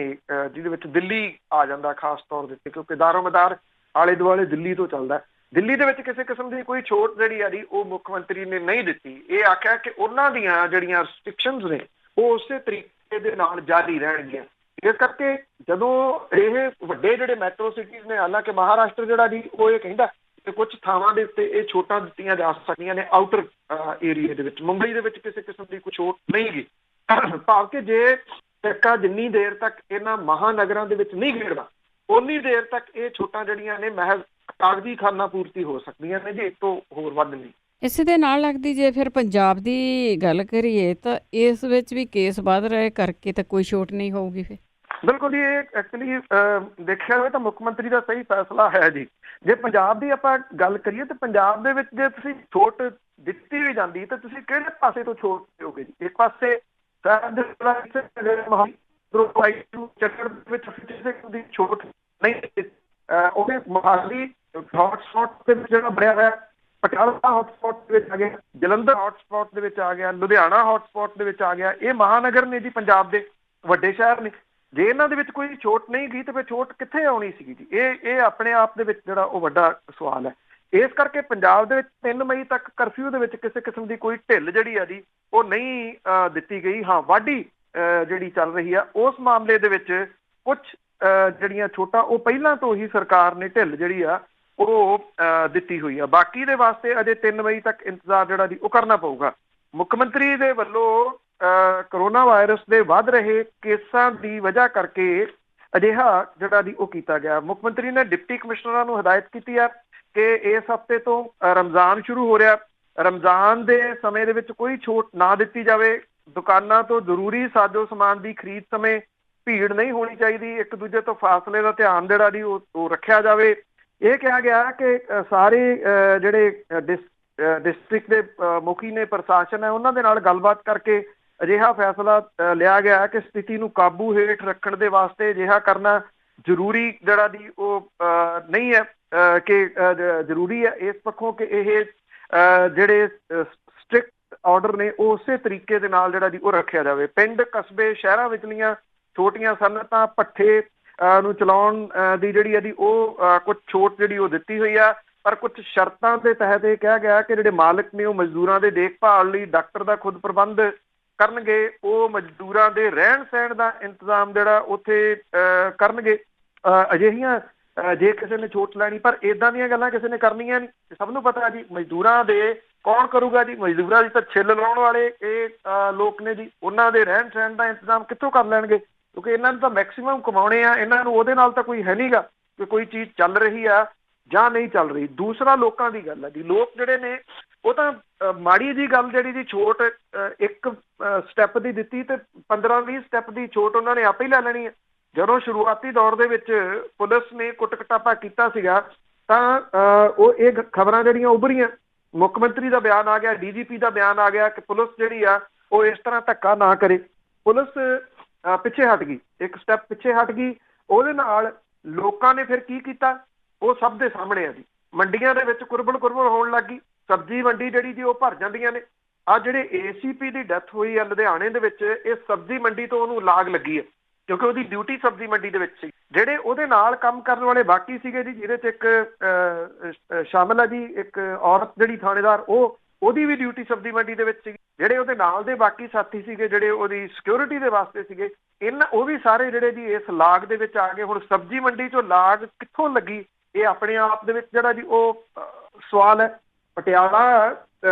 [SPEAKER 2] ਜਿਹਦੇ ਵਿੱਚ ਦਿੱਲੀ ਆ ਜਾਂਦਾ ਖਾਸ ਤੌਰ ਦੇ ਉੱਤੇ, ਕਿਉਂਕਿ ਦਾਰੋਮਦਾਰ ਆਲੇ ਦੁਆਲੇ ਦਿੱਲੀ ਤੋਂ ਚੱਲਦਾ। ਦਿੱਲੀ ਦੇ ਵਿੱਚ ਕਿਸੇ ਕਿਸਮ ਦੀ ਕੋਈ ਛੋਟ ਜਿਹੜੀ ਆ ਜੀ ਉਹ ਮੁੱਖ ਮੰਤਰੀ ਨੇ ਨਹੀਂ ਦਿੱਤੀ। ਇਹ ਆਖਿਆ ਕਿ ਉਹਨਾਂ ਦੀਆਂ ਜਿਹੜੀਆਂ ਰਿਸਟ੍ਰਿਕਸ਼ਨਸ ਨੇ ਉਹ ਉਸੇ ਤਰੀਕੇ ਦੇ ਨਾਲ ਜਾਰੀ ਰਹਿਣਗੀਆਂ। ਇਸ ਕਰਕੇ ਜਦੋਂ ਇਹ ਵੱਡੇ ਜਿਹੜੇ ਮੈਟਰੋ ਸਿਟੀਜ਼ ਨੇ, ਹਾਲਾਂਕਿ ਮਹਾਰਾਸ਼ਟਰ ਜਿਹੜਾ ਜੀ ਉਹ ਇਹ ਕਹਿੰਦਾ ਕਿ ਕੁਝ ਥਾਵਾਂ ਦੇ ਉੱਤੇ ਇਹ ਛੋਟਾਂ ਦਿੱਤੀਆਂ ਜਾ ਸਕਦੀਆਂ ਨੇ ਆਊਟਰ ਏਰੀਏ ਦੇ ਵਿੱਚ। ਮੁੰਬਈ ਦੇ ਵਿੱਚ ਕਿਸੇ ਕਿਸਮ ਦੀ ਕੋਈ ਛੋਟ ਨਹੀਂ ਗੀ, ਭਾਵ ਕਿ ਜੇ ਟਿੱਕਾ ਜਿੰਨੀ ਦੇਰ ਤੱਕ ਇਹਨਾਂ ਮਹਾਨਗਰਾਂ ਦੇ ਵਿੱਚ ਨਹੀਂ ਖੇਡਦਾ ਉਨੀ ਦੇਰ ਤੱਕ ਇਹ ਛੋਟਾਂ ਜਿਹੜੀਆਂ ਨੇ ਮਹਿਜ਼ ਕਾਗਜ਼ੀ ਖਾਨਾ ਪੂਰਤੀ ਹੋ ਸਕਦੀਆਂ ਨੇ ਜੀ, ਇਸ ਤੋਂ ਹੋਰ ਵੱਧ ਨਹੀਂ।
[SPEAKER 1] ਇਸੇ ਦੇ ਨਾਲ ਲੱਗਦੀ ਜੇ ਫਿਰ ਪੰਜਾਬ ਦੀ ਗੱਲ ਕਰੀਏ ਤਾਂ ਇਸ ਵਿੱਚ ਵੀ ਕੇਸ ਵੱਧ ਰਹੇ ਕਰਕੇ ਤਾਂ ਕੋਈ ਛੋਟ ਨਹੀਂ ਹੋਊਗੀ ਫਿਰ।
[SPEAKER 2] ਬਿਲਕੁਲ ਜੀ, ਇਹ ਐਕਚੁਅਲੀ ਦੇਖਿਆ ਜਾਵੇ ਤਾਂ ਮੁੱਖ ਮੰਤਰੀ ਦਾ ਸਹੀ ਫੈਸਲਾ ਹੈ ਜੀ। ਜੇ ਪੰਜਾਬ ਦੀ ਆਪਾਂ ਗੱਲ ਕਰੀਏ ਤਾਂ ਪੰਜਾਬ ਦੇ ਵਿੱਚ ਜੇ ਤੁਸੀਂ ਛੋਟ ਦਿੱਤੀ ਵੀ ਜਾਂਦੀ ਤਾਂ ਤੁਸੀਂ ਕਿਹੜੇ ਪਾਸੇ ਤੋਂ ਛੋਟ ਦਿਓਗੇ ਜੀ? ਇੱਕ ਪਾਸੇ ਵਿੱਚ ਦੀ ਛੋਟ ਨਹੀਂ, ਉਹਦੇ ਮੋਹਾਲੀ ਹੌਟਸਪੌਟ ਦੇ ਵਿੱਚ ਜਿਹੜਾ ਬਣਿਆ ਹੋਇਆ, ਪਟਿਆਲਾ ਹੌਟਸਪੌਟ ਦੇ ਵਿੱਚ ਆ ਗਿਆ, ਜਲੰਧਰ ਹੌਟਸਪੌਟ ਦੇ ਵਿੱਚ ਆ ਗਿਆ, ਲੁਧਿਆਣਾ ਹੌਟਸਪੌਟ ਦੇ ਵਿੱਚ ਆ ਗਿਆ। ਇਹ ਮਹਾਨਗਰ ਨੇ ਜੀ, ਪੰਜਾਬ ਦੇ ਵੱਡੇ ਸ਼ਹਿਰ ਨੇ। ਜੇ ਇਹਨਾਂ ਦੇ ਵਿੱਚ ਕੋਈ ਛੋਟ ਨਹੀਂ ਗਈ ਤਾਂ ਫਿਰ ਛੋਟ ਕਿੱਥੇ ਆਉਣੀ ਸੀਗੀ ਜੀ? ਇਹ ਆਪਣੇ ਆਪ ਦੇ ਵਿੱਚ ਜਿਹੜਾ ਉਹ ਵੱਡਾ ਸਵਾਲ ਹੈ। ਇਸ ਕਰਕੇ ਪੰਜਾਬ ਦੇ ਵਿੱਚ 3 ਮਈ ਤੱਕ ਕਰਫਿਊ ਦੇ ਵਿੱਚ ਕਿਸੇ ਕਿਸਮ ਦੀ ਕੋਈ ਢਿੱਲ ਜਿਹੜੀ ਆ ਜੀ ਉਹ ਨਹੀਂ ਦਿੱਤੀ ਗਈ। ਹਾਂ, ਵਾਢੀ ਜਿਹੜੀ ਚੱਲ ਰਹੀ ਆ ਉਸ ਮਾਮਲੇ ਦੇ ਵਿੱਚ ਕੁਝ ਜਿਹੜੀਆਂ ਛੋਟਾਂ ਉਹ ਪਹਿਲਾਂ ਤੋਂ ਹੀ ਸਰਕਾਰ ਨੇ ਢਿੱਲ ਜਿਹੜੀ ਆ ਉਹ ਦਿੱਤੀ ਹੋਈ ਆ। ਬਾਕੀ ਦੇ ਵਾਸਤੇ ਅਜੇ 3 ਮਈ ਤੱਕ ਇੰਤਜ਼ਾਰ ਜਿਹੜਾ ਜੀ ਉਹ ਕਰਨਾ ਪਊਗਾ। ਮੁੱਖ ਮੰਤਰੀ ਦੇ ਵੱਲੋਂ ਕਰੋਨਾ ਵਾਇਰਸ ਦੇ ਵੱਧ ਰਹੇ ਕੇਸਾਂ ਦੀ ਵਜ੍ਹਾ ਕਰਕੇ ਅਜਿਹਾ ਜਿਹੜਾ ਜੀ ਉਹ ਕੀਤਾ ਗਿਆ। ਮੁੱਖ ਮੰਤਰੀ ਨੇ ਡਿਪਟੀ ਕਮਿਸ਼ਨਰਾਂ ਨੂੰ ਹਦਾਇਤ ਕੀਤੀ ਹੈ ਕਿ ਇਸ ਹਫ਼ਤੇ ਤੋਂ ਰਮਜ਼ਾਨ ਸ਼ੁਰੂ ਹੋ ਰਿਹਾ, ਰਮਜ਼ਾਨ ਦੇ ਸਮੇਂ ਦੇ ਵਿੱਚ ਕੋਈ ਛੋਟ ਨਾ ਦਿੱਤੀ ਜਾਵੇ। ਦੁਕਾਨਾਂ ਤੋਂ ਜ਼ਰੂਰੀ ਸਾਜੋ ਸਮਾਨ ਦੀ ਖਰੀਦ ਸਮੇਂ ਭੀੜ ਨਹੀਂ ਹੋਣੀ ਚਾਹੀਦੀ, ਇੱਕ ਦੂਜੇ ਤੋਂ ਫਾਸਲੇ ਦਾ ਧਿਆਨ ਜਿਹੜਾ ਜੀ ਉਹ ਰੱਖਿਆ ਜਾਵੇ। ਇਹ ਕਿਹਾ ਗਿਆ ਕਿ ਸਾਰੇ ਜਿਹੜੇ ਡਿਸਟ੍ਰਿਕਟ ਦੇ ਮੁਖੀ ਨੇ, ਪ੍ਰਸ਼ਾਸਨ ਹੈ, ਉਹਨਾਂ ਦੇ ਨਾਲ ਗੱਲਬਾਤ ਕਰਕੇ ਅਜਿਹਾ ਫੈਸਲਾ ਲਿਆ ਗਿਆ ਕਿ ਸਥਿਤੀ ਨੂੰ ਕਾਬੂ ਹੇਠ ਰੱਖਣ ਦੇ ਵਾਸਤੇ ਅਜਿਹਾ ਕਰਨਾ ਜ਼ਰੂਰੀ ਜਿਹੜਾ ਜੀ ਉਹ ਨਹੀਂ ਹੈ ਕਿ ਜ਼ਰੂਰੀ ਹੈ ਇਸ ਪੱਖੋਂ ਕਿ ਇਹ ਜਿਹੜੇ ਸਟ੍ਰਿਕਟ ਆਰਡਰ ਨੇ ਉਹ ਉਸੇ ਤਰੀਕੇ ਦੇ ਨਾਲ ਜਿਹੜਾ ਜੀ ਉਹ ਰੱਖਿਆ ਜਾਵੇ। ਪਿੰਡ, ਕਸਬੇ, ਸ਼ਹਿਰਾਂ ਵਿਚਲੀਆਂ ਛੋਟੀਆਂ ਸਨਅਤਾਂ, ਭੱਠੇ ਨੂੰ ਚਲਾਉਣ ਦੀ ਜਿਹੜੀ ਇਹਦੀ ਉਹ ਕੁਝ ਛੋਟ ਜਿਹੜੀ ਉਹ ਦਿੱਤੀ ਹੋਈ ਆ, ਪਰ ਕੁਝ ਸ਼ਰਤਾਂ ਦੇ ਤਹਿਤ ਇਹ ਕਿਹਾ ਗਿਆ ਕਿ ਜਿਹੜੇ ਮਾਲਕ ਨੇ ਉਹ ਮਜ਼ਦੂਰਾਂ ਦੇ ਦੇਖਭਾਲ ਲਈ ਡਾਕਟਰ ਦਾ ਖੁਦ ਪ੍ਰਬੰਧ ਕਰਨਗੇ, ਉਹ ਮਜ਼ਦੂਰਾਂ ਦੇ ਰਹਿਣ ਸਹਿਣ ਦਾ ਇੰਤਜ਼ਾਮ ਜਿਹੜਾ ਉੱਥੇ ਕਰਨਗੇ। ਅਜਿਹੀਆਂ ਜੇ ਕਿਸੇ ਨੇ ਛੋਟ ਲੈਣੀ, ਪਰ ਇੱਦਾਂ ਦੀਆਂ ਗੱਲਾਂ ਕਿਸੇ ਨੇ ਕਰਨੀਆਂ ਨਹੀਂ। ਸਭ ਨੂੰ ਪਤਾ ਜੀ ਮਜ਼ਦੂਰਾਂ ਦੇ ਕੌਣ ਕਰੂਗਾ ਜੀ? ਮਜ਼ਦੂਰਾਂ ਦੀ ਤਾਂ ਛਿੱਲ ਲਾਉਣ ਵਾਲੇ ਇਹ ਲੋਕ ਨੇ ਜੀ, ਉਹਨਾਂ ਦੇ ਰਹਿਣ ਸਹਿਣ ਦਾ ਇੰਤਜ਼ਾਮ ਕਿੱਥੋਂ ਕਰ ਲੈਣਗੇ? ਕਿਉਂਕਿ ਇਹਨਾਂ ਨੂੰ ਤਾਂ ਮੈਕਸੀਮਮ ਕਮਾਉਣੇ ਆ, ਇਹਨਾਂ ਨੂੰ ਉਹਦੇ ਨਾਲ ਤਾਂ ਕੋਈ ਹੈ ਨਹੀਂਗਾ ਕਿ ਕੋਈ ਚੀਜ਼ ਚੱਲ ਰਹੀ ਆ ਜਾਂ ਨਹੀਂ ਚੱਲ ਰਹੀ। ਦੂਸਰਾ ਲੋਕਾਂ ਦੀ ਗੱਲ ਹੈ ਜੀ, ਲੋਕ ਜਿਹੜੇ ਨੇ ਉਹ ਤਾਂ ਮਾੜੀ ਜੀ ਗੱਲ ਜਿਹੜੀ ਜੀ ਛੋਟ ਇੱਕ ਸਟੈਪ ਦੀ ਦਿੱਤੀ ਤੇ 15-20 ਸਟੈਪ ਦੀ ਛੋਟ ਉਹਨਾਂ ਨੇ ਆਪੇ ਹੀ ਲੈ ਲੈਣੀ ਹੈ। ਜਦੋਂ ਸ਼ੁਰੂਆਤੀ ਦੌਰ ਦੇ ਵਿੱਚ ਪੁਲਿਸ ਨੇ ਕੁੱਟ ਕਟਾਪਾ ਕੀਤਾ ਸੀਗਾ ਤਾਂ ਉਹ ਇਹ ਖਬਰਾਂ ਜਿਹੜੀਆਂ ਉੱਭਰੀਆਂ, ਮੁੱਖ ਮੰਤਰੀ ਦਾ ਬਿਆਨ ਆ ਗਿਆ, DGP ਦਾ ਬਿਆਨ ਆ ਗਿਆ ਕਿ ਪੁਲਿਸ ਜਿਹੜੀ ਆ ਉਹ ਇਸ ਤਰ੍ਹਾਂ ਧੱਕਾ ਨਾ ਕਰੇ। ਪੁਲਿਸ ਪਿੱਛੇ ਹਟ ਗਈ, ਇੱਕ ਸਟੈਪ ਪਿੱਛੇ ਹਟ ਗਈ। ਉਹਦੇ ਨਾਲ ਲੋਕਾਂ ਨੇ ਫਿਰ ਕੀ ਕੀਤਾ ਉਹ ਸਭ ਦੇ ਸਾਹਮਣੇ ਆ ਜੀ। ਮੰਡੀਆਂ ਦੇ ਵਿੱਚ ਕੁਰਬਲ ਹੋਣ ਲੱਗ ਗਈ, ਸਬਜ਼ੀ ਮੰਡੀ ਜਿਹੜੀ ਜੀ ਉਹ ਭਰ ਜਾਂਦੀਆਂ ਨੇ। ਆ ਜਿਹੜੇ ACP ਦੀ ਡੈਥ ਹੋਈ ਆ ਲੁਧਿਆਣੇ ਦੇ ਵਿੱਚ, ਇਹ ਸਬਜ਼ੀ ਮੰਡੀ ਤੋਂ ਉਹਨੂੰ ਲਾਗ ਲੱਗੀ ਹੈ ਕਿਉਂਕਿ ਉਹਦੀ ਡਿਊਟੀ ਸਬਜ਼ੀ ਮੰਡੀ ਦੇ ਵਿੱਚ ਸੀ। ਜਿਹੜੇ ਉਹਦੇ ਨਾਲ ਕੰਮ ਕਰਨ ਵਾਲੇ ਬਾਕੀ ਸੀਗੇ ਜੀ, ਜਿਹਦੇ 'ਚ ਇੱਕ ਸ਼ਾਮਲ ਹੈ ਜੀ ਇੱਕ ਔਰਤ ਜਿਹੜੀ ਥਾਣੇਦਾਰ, ਉਹਦੀ ਵੀ ਡਿਊਟੀ ਸਬਜ਼ੀ ਮੰਡੀ ਦੇ ਵਿੱਚ ਸੀ। ਜਿਹੜੇ ਉਹਦੇ ਨਾਲ ਦੇ ਬਾਕੀ ਸਾਥੀ ਸੀਗੇ ਜਿਹੜੇ ਉਹਦੀ ਸਿਕਿਉਰਿਟੀ ਦੇ ਵਾਸਤੇ ਸੀਗੇ, ਉਹ ਵੀ ਸਾਰੇ ਜਿਹੜੇ ਜੀ ਇਸ ਲਾਗ ਦੇ ਵਿੱਚ ਆ ਗਏ। ਹੁਣ ਸਬਜ਼ੀ ਮੰਡੀ 'ਚੋਂ ਲਾਗ ਕਿੱਥੋਂ ਲੱਗੀ, ਇਹ ਆਪਣੇ ਆਪ ਦੇ ਵਿੱਚ ਜਿਹੜਾ ਜੀ ਉਹ ਸਵਾਲ ਹੈ। ਪਟਿਆਲਾ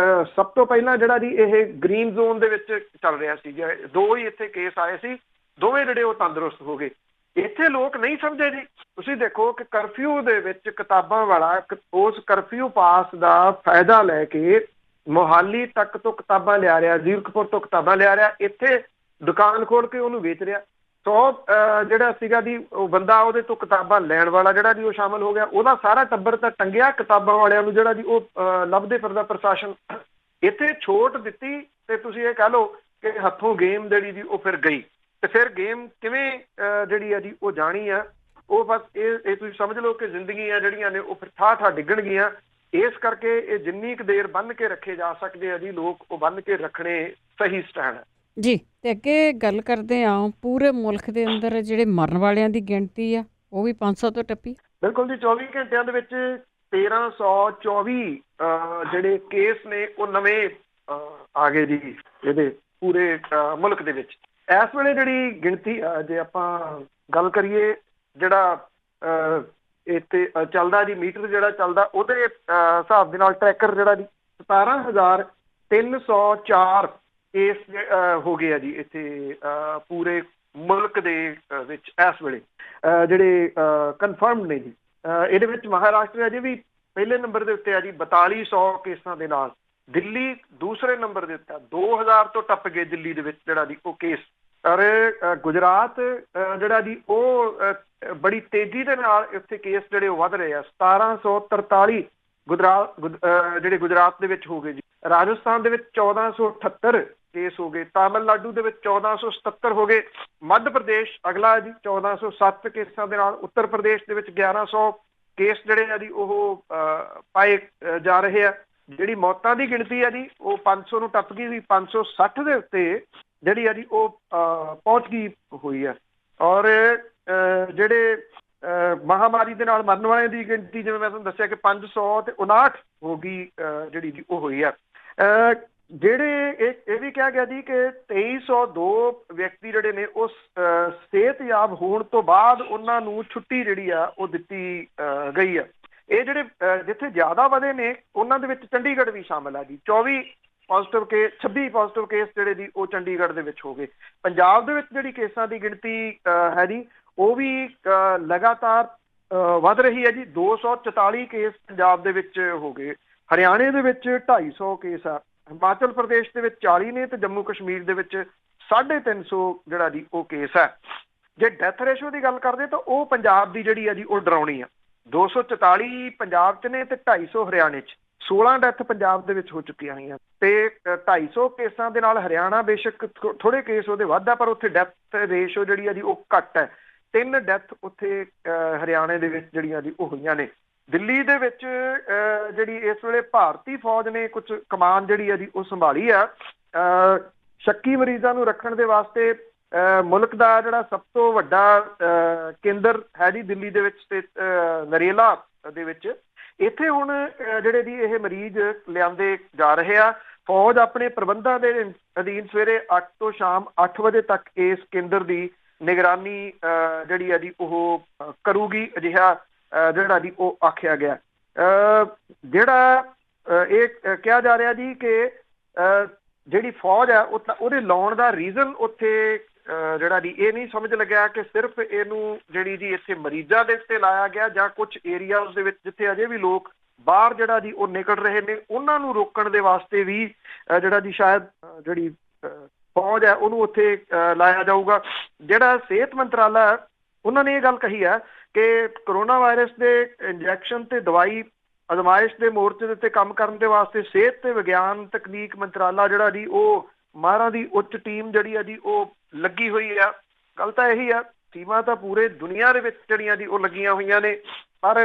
[SPEAKER 2] ਸਭ ਤੋਂ ਪਹਿਲਾਂ ਜਿਹੜਾ ਜੀ ਇਹ ਗ੍ਰੀਨ ਜ਼ੋਨ ਦੇ ਵਿੱਚ ਚੱਲ ਰਿਹਾ ਸੀ। 2 ਹੀ ਇੱਥੇ ਕੇਸ ਆਏ ਸੀ, ਦੋਵੇਂ ਜਿਹੜੇ ਉਹ ਤੰਦਰੁਸਤ ਹੋ ਗਏ। ਇੱਥੇ ਲੋਕ ਨਹੀਂ ਸਮਝੇ ਜੀ। ਤੁਸੀਂ ਦੇਖੋ ਕਿ ਕਰਫਿਊ ਦੇ ਵਿੱਚ ਕਿਤਾਬਾਂ ਵਾਲਾ ਉਸ ਕਰਫਿਊ ਪਾਸ ਦਾ ਫਾਇਦਾ ਲੈ ਕੇ ਮੋਹਾਲੀ ਤੱਕ ਤੋਂ ਕਿਤਾਬਾਂ ਲਿਆ ਰਿਹਾ, ਜ਼ੀਰਕਪੁਰ ਤੋਂ ਕਿਤਾਬਾਂ ਲਿਆ ਰਿਹਾ, ਇੱਥੇ ਦੁਕਾਨ ਖੋਲ ਕੇ ਉਹਨੂੰ ਵੇਚ ਰਿਹਾ। ਜਿਹੜਾ ਸੀਗਾ ਜੀ ਉਹ ਬੰਦਾ ਉਹਦੇ ਤੋਂ ਕਿਤਾਬਾਂ ਲੈਣ ਵਾਲਾ ਜਿਹੜਾ ਜੀ ਉਹ ਸ਼ਾਮਲ ਹੋ ਗਿਆ, ਉਹਦਾ ਸਾਰਾ ਟੱਬਰ ਤਾਂ ਟੰਗਿਆ ਕਿਤਾਬਾਂ ਵਾਲਿਆਂ ਨੂੰ ਜਿਹੜਾ ਜੀ ਉਹ ਲੱਭਦੇ ਫਿਰਦਾ ਪ੍ਰਸ਼ਾਸਨ। ਇੱਥੇ ਛੋਟ ਦਿੱਤੀ ਤੇ ਤੁਸੀਂ ਇਹ ਕਹਿ ਲਓ ਕਿ ਹੱਥੋਂ ਗੇਮ ਜਿਹੜੀ ਜੀ ਉਹ ਫਿਰ ਗਈ। ਤੇ ਫਿਰ ਗੇਮ ਕਿਵੇਂ ਜਿਹੜੀ ਆ ਜੀ ਉਹ ਜਾਣੀ ਆ, ਉਹ ਬਸ ਇਹ ਤੁਸੀਂ ਸਮਝ ਲਓ ਕਿ ਜ਼ਿੰਦਗੀਆਂ ਜਿਹੜੀਆਂ ਨੇ ਉਹ ਫਿਰ ਠਾਹ ਡਿੱਗਣਗੀਆਂ। ਇਸ ਕਰਕੇ ਇਹ ਜਿੰਨੀ ਕੁ ਦੇਰ ਬੰਨ੍ਹ ਕੇ ਰੱਖੇ ਜਾ ਸਕਦੇ ਆ ਜੀ ਲੋਕ, ਉਹ ਬੰਨ੍ਹ ਕੇ ਰੱਖਣੇ ਸਹੀ ਸਟੈਂਡ ਹੈ
[SPEAKER 1] ਜੀ। ਤੇ ਅੱਗੇ ਗੱਲ ਕਰਦੇ ਆ, ਪੂਰੇ ਮੁਲਕ ਦੇ ਅੰਦਰ ਜਿਹੜੇ ਮਰਨ ਵਾਲਿਆਂ ਦੀ ਗਿਣਤੀ ਆ ਉਹ ਵੀ 500 ਤੋਂ ਟੱਪੀ।
[SPEAKER 2] ਬਿਲਕੁਲ ਜੀ, 24 ਘੰਟਿਆਂ ਦੇ ਵਿੱਚ 1324 ਜਿਹੜੇ ਕੇਸ ਨੇ ਉਹ ਨਵੇਂ ਆ ਗਏ ਜੀ ਇਹਦੇ ਪੂਰੇ ਮੁਲਕ ਦੇ ਵਿੱਚ। ਇਸ ਵੇਲੇ ਜਿਹੜੀ ਗਿਣਤੀ ਜੇ ਆਪਾਂ ਗੱਲ ਕਰੀਏ, ਜਿਹੜਾ ਇੱਥੇ ਚੱਲਦਾ ਜੀ ਮੀਟਰ ਜਿਹੜਾ ਚੱਲਦਾ, ਉਹਦੇ ਹਿਸਾਬ ਦੇ ਨਾਲ ਟਰੈਕਰ ਜਿਹੜਾ ਜੀ 17,304 ਕੇਸ ਹੋ ਗਏ ਆ ਜੀ ਇੱਥੇ ਪੂਰੇ ਮੁਲਕ ਦੇ ਵਿੱਚ ਇਸ ਵੇਲੇ ਜਿਹੜੇ ਕਨਫਰਮ ਨੇ ਜੀ। ਇਹਦੇ ਵਿੱਚ ਮਹਾਰਾਸ਼ਟਰ ਅਜੇ ਵੀ ਪਹਿਲੇ ਨੰਬਰ ਦੇ ਉੱਤੇ ਆ ਜੀ 4200 ਕੇਸਾਂ ਦੇ ਨਾਲ। ਦਿੱਲੀ ਦੂਸਰੇ ਨੰਬਰ ਦੇ ਉੱਤੇ 2000 ਤੋਂ ਟੱਪ ਗਏ ਦਿੱਲੀ ਦੇ ਵਿੱਚ ਜਿਹੜਾ ਜੀ ਉਹ ਕੇਸ। ਔਰ ਗੁਜਰਾਤ ਜਿਹੜਾ ਜੀ ਉਹ ਬੜੀ ਤੇਜ਼ੀ ਦੇ ਨਾਲ ਇੱਥੇ ਕੇਸ ਜਿਹੜੇ ਉਹ ਵੱਧ ਰਹੇ ਆ। 1743 ਜਿਹੜੇ ਗੁਜਰਾਤ ਦੇ ਵਿੱਚ ਹੋ ਗਏ ਜੀ। ਰਾਜਸਥਾਨ ਦੇ ਵਿੱਚ 1478 ਕੇਸ ਹੋ ਗਏ। ਤਾਮਿਲਨਾਡੂ ਦੇ ਵਿੱਚ 1477 ਹੋ ਗਏ। ਮੱਧ ਪ੍ਰਦੇਸ਼ ਅਗਲਾ ਜੀ 1407 ਕੇਸਾਂ ਦੇ ਨਾਲ। ਉੱਤਰ ਪ੍ਰਦੇਸ਼ ਦੇ ਵਿੱਚ 1100 ਕੇਸ ਜਿਹੜੇ ਆ ਜੀ ਉਹ ਪਾਏ ਜਾ ਰਹੇ ਆ। ਜਿਹੜੀ ਮੌਤਾਂ ਦੀ ਗਿਣਤੀ ਹੈ ਜੀ ਉਹ 500 ਨੂੰ ਟੱਪ ਗਈ ਸੀ। 560 ਦੇ ਉੱਤੇ ਜਿਹੜੀ ਆ ਜੀ ਉਹ ਪਹੁੰਚ ਗਈ ਹੋਈ ਹੈ। ਔਰ ਜਿਹੜੇ ਮਹਾਮਾਰੀ ਦੇ ਨਾਲ ਮਰਨ ਵਾਲਿਆਂ ਦੀ ਗਿਣਤੀ ਜਿਵੇਂ ਮੈਂ ਤੁਹਾਨੂੰ ਦੱਸਿਆ ਕਿ 559 ਹੋ ਗਈ ਜਿਹੜੀ ਜੀ ਉਹ ਹੋਈ ਹੈ। ਜਿਹੜੇ ਇਹ ਵੀ ਕਿਹਾ ਗਿਆ ਜੀ ਕਿ 2302 ਵਿਅਕਤੀ ਜਿਹੜੇ ਨੇ ਉਹ ਸਿਹਤਯਾਬ ਹੋਣ ਤੋਂ ਬਾਅਦ ਉਹਨਾਂ ਨੂੰ ਛੁੱਟੀ ਜਿਹੜੀ ਆ ਉਹ ਦਿੱਤੀ ਗਈ ਆ। ਇਹ ਜਿਹੜੇ ਜਿੱਥੇ ਜ਼ਿਆਦਾ ਵਧੇ ਨੇ ਉਹਨਾਂ ਦੇ ਵਿੱਚ ਚੰਡੀਗੜ੍ਹ ਵੀ ਸ਼ਾਮਲ ਆ ਜੀ। 26 ਪੋਜ਼ੀਟਿਵ ਕੇਸ ਜਿਹੜੇ ਜੀ ਉਹ ਚੰਡੀਗੜ੍ਹ ਦੇ ਵਿੱਚ ਹੋ ਗਏ। ਪੰਜਾਬ ਦੇ ਵਿੱਚ ਜਿਹੜੀ ਕੇਸਾਂ ਦੀ ਗਿਣਤੀ ਹੈ ਜੀ ਉਹ ਵੀ ਲਗਾਤਾਰ ਵੱਧ ਰਹੀ ਹੈ ਜੀ। 244 ਕੇਸ ਪੰਜਾਬ ਦੇ ਵਿੱਚ ਹੋ ਗਏ। ਹਰਿਆਣੇ ਦੇ ਵਿੱਚ 250 ਕੇਸ ਆ। ਹਿਮਾਚਲ ਪ੍ਰਦੇਸ਼ ਦੇ ਵਿੱਚ 40 ਨੇ ਤੇ ਜੰਮੂ ਕਸ਼ਮੀਰ ਦੇ ਵਿੱਚ 350 ਜਿਹੜਾ ਜੀ ਉਹ ਕੇਸ ਹੈ। ਜੇ ਡੈਥ ਰੇਸ਼ੋ ਦੀ ਗੱਲ ਕਰਦੇ ਤਾਂ ਉਹ ਪੰਜਾਬ ਦੀ ਜਿਹੜੀ ਆ ਜੀ ਉਹ ਡਰਾਉਣੀ ਆ। 244 ਪੰਜਾਬ 'ਚ ਨੇ ਤੇ 250 ਹਰਿਆਣੇ 'ਚ। 16 ਡੈਥ ਪੰਜਾਬ ਦੇ ਵਿੱਚ ਹੋ ਚੁੱਕੀਆਂ ਹੋਈਆਂ ਤੇ 250 ਕੇਸਾਂ ਦੇ ਨਾਲ ਹਰਿਆਣਾ ਬੇਸ਼ੱਕ ਥੋੜੇ ਕੇਸ ਉਹਦੇ ਵੱਧ ਆ, ਪਰ ਉੱਥੇ ਡੈਥ ਰੇਸ਼ੋ ਜਿਹੜੀ ਆ ਜੀ ਉਹ ਘੱਟ ਹੈ। 3 ਡੈਥ ਉੱਥੇ ਹਰਿਆਣੇ ਦੇ ਵਿੱਚ ਜਿਹੜੀਆਂ ਜੀ ਉਹ ਹੋਈਆਂ ਨੇ। ਦਿੱਲੀ ਦੇ ਵਿੱਚ ਜਿਹੜੀ ਇਸ ਵੇਲੇ ਭਾਰਤੀ ਫੌਜ ਨੇ ਕੁਝ ਕਮਾਨ ਜਿਹੜੀ ਆ ਜੀ ਉਹ ਸੰਭਾਲੀ ਆ। ਸ਼ੱਕੀ ਮਰੀਜ਼ਾਂ ਨੂੰ ਰੱਖਣ ਦੇ ਵਾਸਤੇ ਮੁਲਕ ਦਾ ਜਿਹੜਾ ਸਭ ਤੋਂ ਵੱਡਾ ਕੇਂਦਰ ਹੈ ਜੀ ਦਿੱਲੀ ਦੇ ਵਿੱਚ ਤੇ ਨਰੇਲਾ ਦੇ ਵਿੱਚ। ਇੱਥੇ ਹੁਣ ਜਿਹੜੇ ਜੀ ਇਹ ਮਰੀਜ਼ ਲਿਆਂਦੇ ਜਾ ਰਹੇ ਆ। ਫੌਜ ਆਪਣੇ ਪ੍ਰਬੰਧਾਂ ਦੇ ਅਧੀਨ ਸਵੇਰੇ 8 ਤੋਂ ਸ਼ਾਮ 8 ਵਜੇ ਤੱਕ ਇਸ ਕੇਂਦਰ ਦੀ ਨਿਗਰਾਨੀ ਜਿਹੜੀ ਆ ਜੀ ਉਹ ਕਰੂਗੀ। ਅਜਿਹਾ ਜਿਹੜਾ ਜੀ ਉਹ ਆਖਿਆ ਗਿਆ। ਜਿਹੜਾ ਇਹ ਕਿਹਾ ਜਾ ਰਿਹਾ ਜੀ ਕਿ ਜਿਹੜੀ ਫੌਜ ਹੈ ਉਹਦੇ ਲਾਉਣ ਦਾ ਰੀਜ਼ਨ ਉੱਥੇ ਜਿਹੜਾ ਜੀ ਇਹ ਨਹੀਂ ਸਮਝ ਲੱਗਿਆ ਕਿ ਸਿਰਫ ਇਹਨੂੰ ਜਿਹੜੀ ਜੀ ਇੱਥੇ ਮਰੀਜ਼ਾਂ ਦੇ ਉੱਤੇ ਲਾਇਆ ਗਿਆ ਜਾਂ ਕੁਝ ਏਰੀਆਜ਼ ਦੇ ਵਿੱਚ ਜਿੱਥੇ ਅਜੇ ਵੀ ਲੋਕ ਬਾਹਰ ਜਿਹੜਾ ਜੀ ਉਹ ਨਿਕਲ ਰਹੇ ਨੇ ਉਹਨਾਂ ਨੂੰ ਰੋਕਣ ਦੇ ਵਾਸਤੇ ਵੀ ਜਿਹੜਾ ਜੀ ਸ਼ਾਇਦ ਜਿਹੜੀ ਫੌਜ ਹੈ ਉਹਨੂੰ ਉੱਥੇ ਲਾਇਆ ਜਾਊਗਾ। ਜਿਹੜਾ ਸਿਹਤ ਮੰਤਰਾਲਾ ਉਹਨਾਂ ਨੇ ਇਹ ਗੱਲ ਕਹੀ ਹੈ ਕਿ ਕਰੋਨਾ ਵਾਇਰਸ ਦੇ ਇੰਜੈਕਸ਼ਨ ਤੇ ਦਵਾਈ ਅਜ਼ਮਾਇਸ਼ ਦੇ ਮੋਰਚੇ ਦੇ ਉੱਤੇ ਕੰਮ ਕਰਨ ਦੇ ਵਾਸਤੇ ਸਿਹਤ ਤੇ ਵਿਗਿਆਨ ਤਕਨੀਕ ਮੰਤਰਾਲਾ ਜਿਹੜਾ ਜੀ ਉਹ ਮਾਹਰਾਂ ਦੀ ਉੱਚ ਟੀਮ ਜਿਹੜੀ ਆ ਜੀ ਉਹ ਲੱਗੀ ਹੋਈ ਆ। ਗੱਲ ਤਾਂ ਇਹੀ ਆ, ਟੀਮਾਂ ਤਾਂ ਪੂਰੇ ਦੁਨੀਆ ਦੇ ਵਿੱਚ ਜਿਹੜੀਆਂ ਜੀ ਉਹ ਲੱਗੀਆਂ ਹੋਈਆਂ ਨੇ, ਪਰ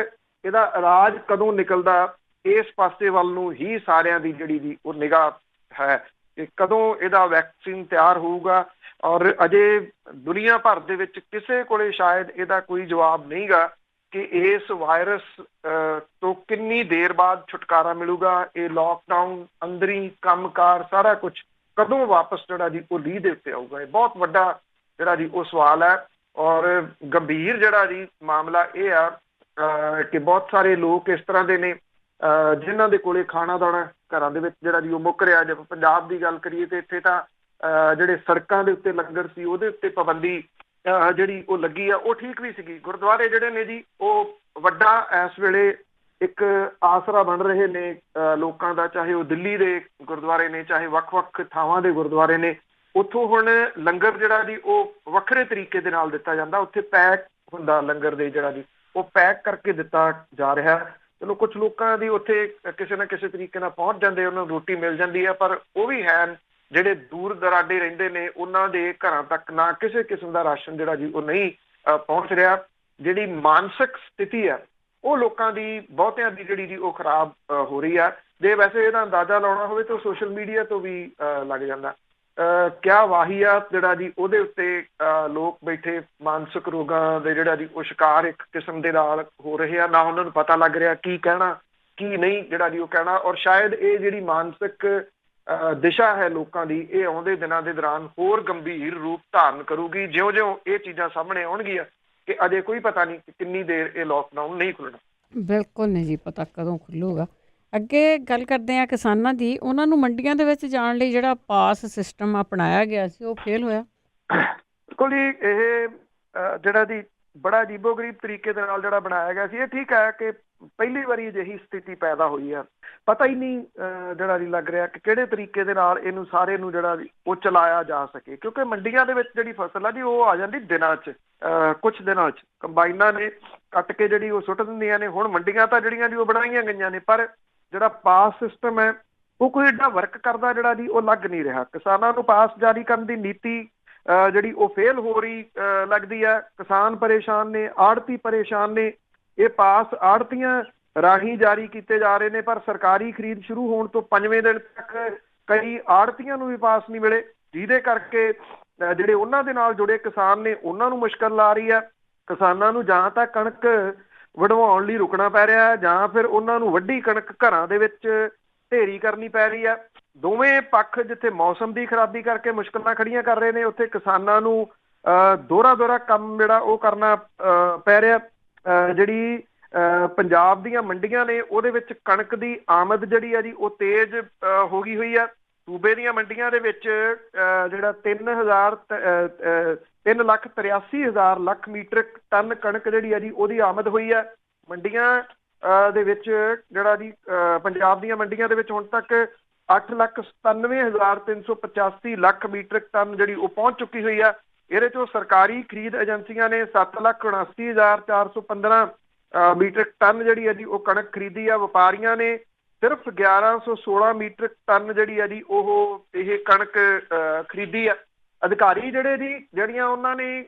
[SPEAKER 2] ਇਹਦਾ ਇਲਾਜ ਕਦੋਂ ਨਿਕਲਦਾ ਇਸ ਪਾਸੇ ਵੱਲ ਨੂੰ ਹੀ ਸਾਰਿਆਂ ਦੀ ਜਿਹੜੀ ਜੀ ਉਹ ਨਿਗਾਹ ਹੈ ਕਿ ਕਦੋਂ ਇਹਦਾ ਵੈਕਸੀਨ ਤਿਆਰ ਹੋਊਗਾ। ਔਰ ਅਜੇ ਦੁਨੀਆ ਭਰ ਦੇ ਵਿੱਚ ਕਿਸੇ ਕੋਲੇ ਸ਼ਾਇਦ ਇਹਦਾ ਕੋਈ ਜਵਾਬ ਨਹੀਂਗਾ ਕਿ ਇਸ ਵਾਇਰਸ ਤੋਂ ਕਿੰਨੀ ਦੇਰ ਬਾਅਦ ਛੁਟਕਾਰਾ ਮਿਲੂਗਾ। ਇਹ ਲੋਕਡਾਊਨ, ਅੰਦਰੀ ਕੰਮਕਾਰ, ਸਾਰਾ ਕੁਝ ਕਦੋਂ ਵਾਪਸ ਜਿਹੜਾ ਜੀ ਉਹ ਲੀਹ ਦੇ ਉੱਤੇ ਆਊਗਾ। ਇਹ ਬਹੁਤ ਵੱਡਾ ਜਿਹੜਾ ਜੀ ਉਹ ਸਵਾਲ ਹੈ। ਔਰ ਗੰਭੀਰ ਜਿਹੜਾ ਜੀ ਮਾਮਲਾ ਇਹ ਆ ਕਿ ਬਹੁਤ ਸਾਰੇ ਲੋਕ ਇਸ ਤਰ੍ਹਾਂ ਦੇ ਨੇ ਜਿਨ੍ਹਾਂ ਦੇ ਕੋਲੇ ਖਾਣਾ ਦਾਣਾ ਘਰਾਂ ਦੇ ਵਿੱਚ ਜਿਹੜਾ ਜੀ ਉਹ ਮੁੱਕ ਰਿਹਾ। ਜੇ ਪੰਜਾਬ ਦੀ ਗੱਲ ਕਰੀਏ ਤੇ ਇੱਥੇ ਤਾਂ ਜਿਹੜੇ ਸੜਕਾਂ ਦੇ ਉੱਤੇ ਲੰਗਰ ਸੀ ਉਹਦੇ ਉੱਤੇ ਪਾਬੰਦੀ ਜਿਹੜੀ ਉਹ ਲੱਗੀ ਆ ਉਹ ਠੀਕ ਵੀ ਸੀਗੀ। ਗੁਰਦੁਆਰੇ ਜਿਹੜੇ ਨੇ ਜੀ ਉਹ ਵੱਡਾ ਇਸ ਵੇਲੇ ਇੱਕ ਆਸਰਾ ਬਣ ਰਹੇ ਨੇ ਲੋਕਾਂ ਦਾ, ਚਾਹੇ ਉਹ ਦਿੱਲੀ ਦੇ ਗੁਰਦੁਆਰੇ ਨੇ, ਚਾਹੇ ਵੱਖ-ਵੱਖ ਥਾਵਾਂ ਦੇ ਗੁਰਦੁਆਰੇ ਨੇ। ਉੱਥੋਂ ਹੁਣ ਲੰਗਰ ਜਿਹੜਾ ਜੀ ਉਹ ਵੱਖਰੇ ਤਰੀਕੇ ਦੇ ਨਾਲ ਦਿੱਤਾ ਜਾਂਦਾ, ਉੱਥੇ ਪੈਕ ਹੁੰਦਾ ਲੰਗਰ ਦੇ ਜਿਹੜਾ ਜੀ ਉਹ ਪੈਕ ਕਰਕੇ ਦਿੱਤਾ ਜਾ ਰਿਹਾ। ਚਲੋ ਕੁਛ ਲੋਕਾਂ ਦੀ ਉੱਥੇ ਕਿਸੇ ਨਾ ਕਿਸੇ ਤਰੀਕੇ ਨਾਲ ਪਹੁੰਚ ਜਾਂਦੇ, ਉਹਨਾਂ ਨੂੰ ਰੋਟੀ ਮਿਲ ਜਾਂਦੀ ਹੈ, ਪਰ ਉਹ ਵੀ ਹੈ ਜਿਹੜੇ ਦੂਰ ਦਰਾਡੇ ਰਹਿੰਦੇ ਨੇ ਉਹਨਾਂ ਦੇ ਘਰਾਂ ਤੱਕ ਨਾ ਕਿਸੇ ਕਿਸਮ ਦਾ ਰਾਸ਼ਨ ਜਿਹੜਾ ਜੀ ਉਹ ਨਹੀਂ ਪਹੁੰਚ ਰਿਹਾ। ਜਿਹੜੀ ਮਾਨਸਿਕ ਸਥਿਤੀ ਹੈ ਉਹ ਲੋਕਾਂ ਦੀ ਬਹੁਤਿਆਂ ਦੀ ਜਿਹੜੀ ਜੀ ਉਹ ਖਰਾਬ ਹੋ ਰਹੀ ਆ। ਜੇ ਵੈਸੇ ਇਹਦਾ ਅੰਦਾਜ਼ਾ ਲਾਉਣਾ ਹੋਵੇ ਤਾਂ ਸੋਸ਼ਲ ਮੀਡੀਆ ਤੋਂ ਵੀ ਲੱਗ ਜਾਂਦਾ। ਕਿਆ ਵਾਹੀਆਤ ਜਿਹੜਾ ਜੀ ਉਹਦੇ ਉੱਤੇ ਲੋਕ ਬੈਠੇ ਮਾਨਸਿਕ ਰੋਗਾਂ ਦੇ ਜਿਹੜਾ ਜੀ ਉਹ ਸ਼ਿਕਾਰ ਇੱਕ ਕਿਸਮ ਦੇ ਨਾਲ ਹੋ ਰਹੇ ਆ। ਨਾ ਉਹਨਾਂ ਨੂੰ ਪਤਾ ਲੱਗ ਰਿਹਾ ਕੀ ਕਹਿਣਾ ਕੀ ਨਹੀਂ ਜਿਹੜਾ ਜੀ ਉਹ ਕਹਿਣਾ। ਔਰ ਸ਼ਾਇਦ ਇਹ ਜਿਹੜੀ ਮਾਨਸਿਕ ਦਿਸ਼ਾ ਹੈ ਲੋਕਾਂ ਦੀ, ਇਹ ਆਉਂਦੇ ਦਿਨਾਂ ਦੇ ਦੌਰਾਨ ਹੋਰ ਗੰਭੀਰ ਰੂਪ ਧਾਰਨ ਕਰੂਗੀ ਜਿਉਂ-ਜਿਉਂ ਇਹ ਚੀਜ਼ਾਂ ਸਾਹਮਣੇ ਆਉਣਗੀਆਂ ਕਿ ਅਜੇ ਕੋਈ ਪਤਾ ਨਹੀਂ ਕਿ ਕਿੰਨੀ ਦੇਰ ਇਹ ਲੋਕਡਾਊਨ ਨਹੀਂ ਖੁੱਲ੍ਹਣਾ।
[SPEAKER 1] ਬਿਲਕੁਲ ਨਹੀਂ ਜੀ ਪਤਾ ਕਦੋਂ ਖੁੱਲੂਗਾ। ਅੱਗੇ ਗੱਲ ਕਰਦੇ ਹਾਂ ਕਿਸਾਨਾਂ ਦੀ। ਉਹਨਾਂ ਨੂੰ ਮੰਡੀਆਂ ਦੇ ਵਿੱਚ ਜਾਣ ਲਈ ਜਿਹੜਾ ਪਾਸ ਸਿਸਟਮ ਅਪਣਾਇਆ ਗਿਆ ਸੀ ਉਹ ਫੇਲ ਹੋਇਆ।
[SPEAKER 2] ਬਿਲਕੁਲ ਜੀ, ਇਹ ਜਿਹੜਾ ਜੀ ਬੜਾ ਅਜੀਬੋ-ਗਰੀਬ ਤਰੀਕੇ ਦੇ ਨਾਲ ਜਿਹੜਾ ਬਣਾਇਆ ਗਿਆ ਸੀ। ਇਹ ਠੀਕ ਹੈ ਕਿ ਪਹਿਲੀ ਵਾਰੀ ਅਜਿਹੀ ਸਥਿਤੀ ਪੈਦਾ ਹੋਈ ਆ, ਪਤਾ ਹੀ ਨਹੀਂ ਜਿਹੜਾ ਜੀ ਲੱਗ ਰਿਹਾ ਕਿ ਕਿਹੜੇ ਤਰੀਕੇ ਦੇ ਨਾਲ ਇਹਨੂੰ ਸਾਰੇ ਨੂੰ ਜਿਹੜਾ ਉਹ ਚਲਾਇਆ ਜਾ ਸਕੇ, ਕਿਉਂਕਿ ਮੰਡੀਆਂ ਦੇ ਵਿੱਚ ਜਿਹੜੀ ਫਸਲ ਆ ਜੀ ਉਹ ਆ ਜਾਂਦੀ ਦਿਨਾਂ 'ਚ, ਕੁਛ ਦਿਨਾਂ 'ਚ ਕੰਬਾਈਨਾਂ ਨੇ ਕੱਟ ਕੇ ਜਿਹੜੀ ਉਹ ਸੁੱਟ ਦਿੰਦੀਆਂ ਨੇ। ਹੁਣ ਮੰਡੀਆਂ ਤਾਂ ਜਿਹੜੀਆਂ ਜੀ ਉਹ ਬਣਾਈਆਂ ਗਈਆਂ ਨੇ, ਪਰ ਜਿਹੜਾ ਪਾਸ ਸਿਸਟਮ ਹੈ ਉਹ ਕੋਈ ਏਡਾ ਵਰਕ ਕਰਦਾ ਜਿਹੜਾ ਜੀ ਉਹ ਲੱਗ ਨਹੀਂ ਰਿਹਾ। ਕਿਸਾਨਾਂ ਨੂੰ ਪਾਸ ਜਾਰੀ ਕਰਨ ਦੀ ਨੀਤੀ ਜਿਹੜੀ ਉਹ ਫੇਲ ਹੋ ਰਹੀ ਲੱਗਦੀ ਹੈ। ਕਿਸਾਨ ਪਰੇਸ਼ਾਨ ਨੇ, ਆੜਤੀ ਪਰੇਸ਼ਾਨ ਨੇ। ਇਹ ਪਾਸ ਆੜਤੀਆਂ ਰਾਹੀਂ ਜਾਰੀ ਕੀਤੇ ਜਾ ਰਹੇ ਨੇ, ਪਰ ਸਰਕਾਰੀ ਖਰੀਦ ਸ਼ੁਰੂ ਹੋਣ ਤੋਂ 5ਵੇਂ ਦਿਨ ਤੱਕ ਕਈ ਆੜਤੀਆਂ ਨੂੰ ਵੀ ਪਾਸ ਨਹੀਂ ਮਿਲੇ, ਜਿਹਦੇ ਕਰਕੇ ਜਿਹੜੇ ਉਹਨਾਂ ਦੇ ਨਾਲ ਜੁੜੇ ਕਿਸਾਨ ਨੇ ਉਹਨਾਂ ਨੂੰ ਮੁਸ਼ਕਲ ਆ ਰਹੀ ਹੈ। ਕਿਸਾਨਾਂ ਨੂੰ ਜਾਂ ਤਾਂ ਕਣਕ ਵਢਵਾਉਣ ਲਈ ਰੁਕਣਾ ਪੈ ਰਿਹਾ ਹੈ, ਜਾਂ ਫਿਰ ਉਹਨਾਂ ਨੂੰ ਵੱਢੀ ਕਣਕ ਘਰਾਂ ਦੇ ਵਿੱਚ ਢੇਰੀ ਕਰਨੀ ਪੈ ਰਹੀ ਹੈ। ਦੋਵੇਂ ਪੱਖ ਜਿੱਥੇ ਮੌਸਮ ਦੀ ਖਰਾਬੀ ਕਰਕੇ ਮੁਸ਼ਕਲਾਂ ਖੜੀਆਂ ਕਰ ਰਹੇ ਨੇ, ਉੱਥੇ ਕਿਸਾਨਾਂ ਨੂੰ ਦੋਹਰਾ ਕੰਮ ਜਿਹੜਾ ਉਹ ਕਰਨਾ ਪੈ ਰਿਹਾ। ਜਿਹੜੀ ਪੰਜਾਬ ਦੀਆਂ ਮੰਡੀਆਂ ਨੇ ਉਹਦੇ ਵਿੱਚ ਕਣਕ ਦੀ ਆਮਦ ਜਿਹੜੀ ਆ ਜੀ ਉਹ ਤੇਜ਼ ਹੋ ਗਈ ਹੋਈ ਆ। ਸੂਬੇ ਦੀਆਂ ਮੰਡੀਆਂ ਦੇ ਵਿੱਚ ਜਿਹੜਾ 3,83,000 ਲੱਖ ਮੀਟ੍ਰਿਕ ਟਨ ਕਣਕ ਜਿਹੜੀ ਆ ਜੀ ਉਹਦੀ ਆਮਦ ਹੋਈ ਹੈ। ਮੰਡੀਆਂ ਦੇ ਵਿੱਚ ਜਿਹੜਾ ਜੀ ਪੰਜਾਬ ਦੀਆਂ ਮੰਡੀਆਂ ਦੇ ਵਿੱਚ ਹੁਣ ਤੱਕ 8,97,385 ਲੱਖ ਮੀਟ੍ਰਿਕ ਟਨ ਜਿਹੜੀ ਉਹ ਪਹੁੰਚ ਚੁੱਕੀ ਹੋਈ ਆ। ਇਹਦੇ ਚੋਂ ਸਰਕਾਰੀ ਖਰੀਦ ਏਜੰਸੀਆਂ ਨੇ 7,79,415 ਮੀਟ੍ਰਿਕ ਟਨ ਜਿਹੜੀ ਹੈ ਜੀ ਉਹ ਕਣਕ ਖਰੀਦੀ ਆ। ਵਪਾਰੀਆਂ ਨੇ ਸਿਰਫ 1116 ਮੀਟ੍ਰਿਕ ਟਨ ਜਿਹੜੀ ਹੈ ਜੀ ਉਹ ਇਹ ਕਣਕ ਖਰੀਦੀ ਆ। ਅਧਿਕਾਰੀ ਜਿਹੜੇ ਜੀ ਜਿਹੜੀਆਂ ਉਹਨਾਂ ਨੇ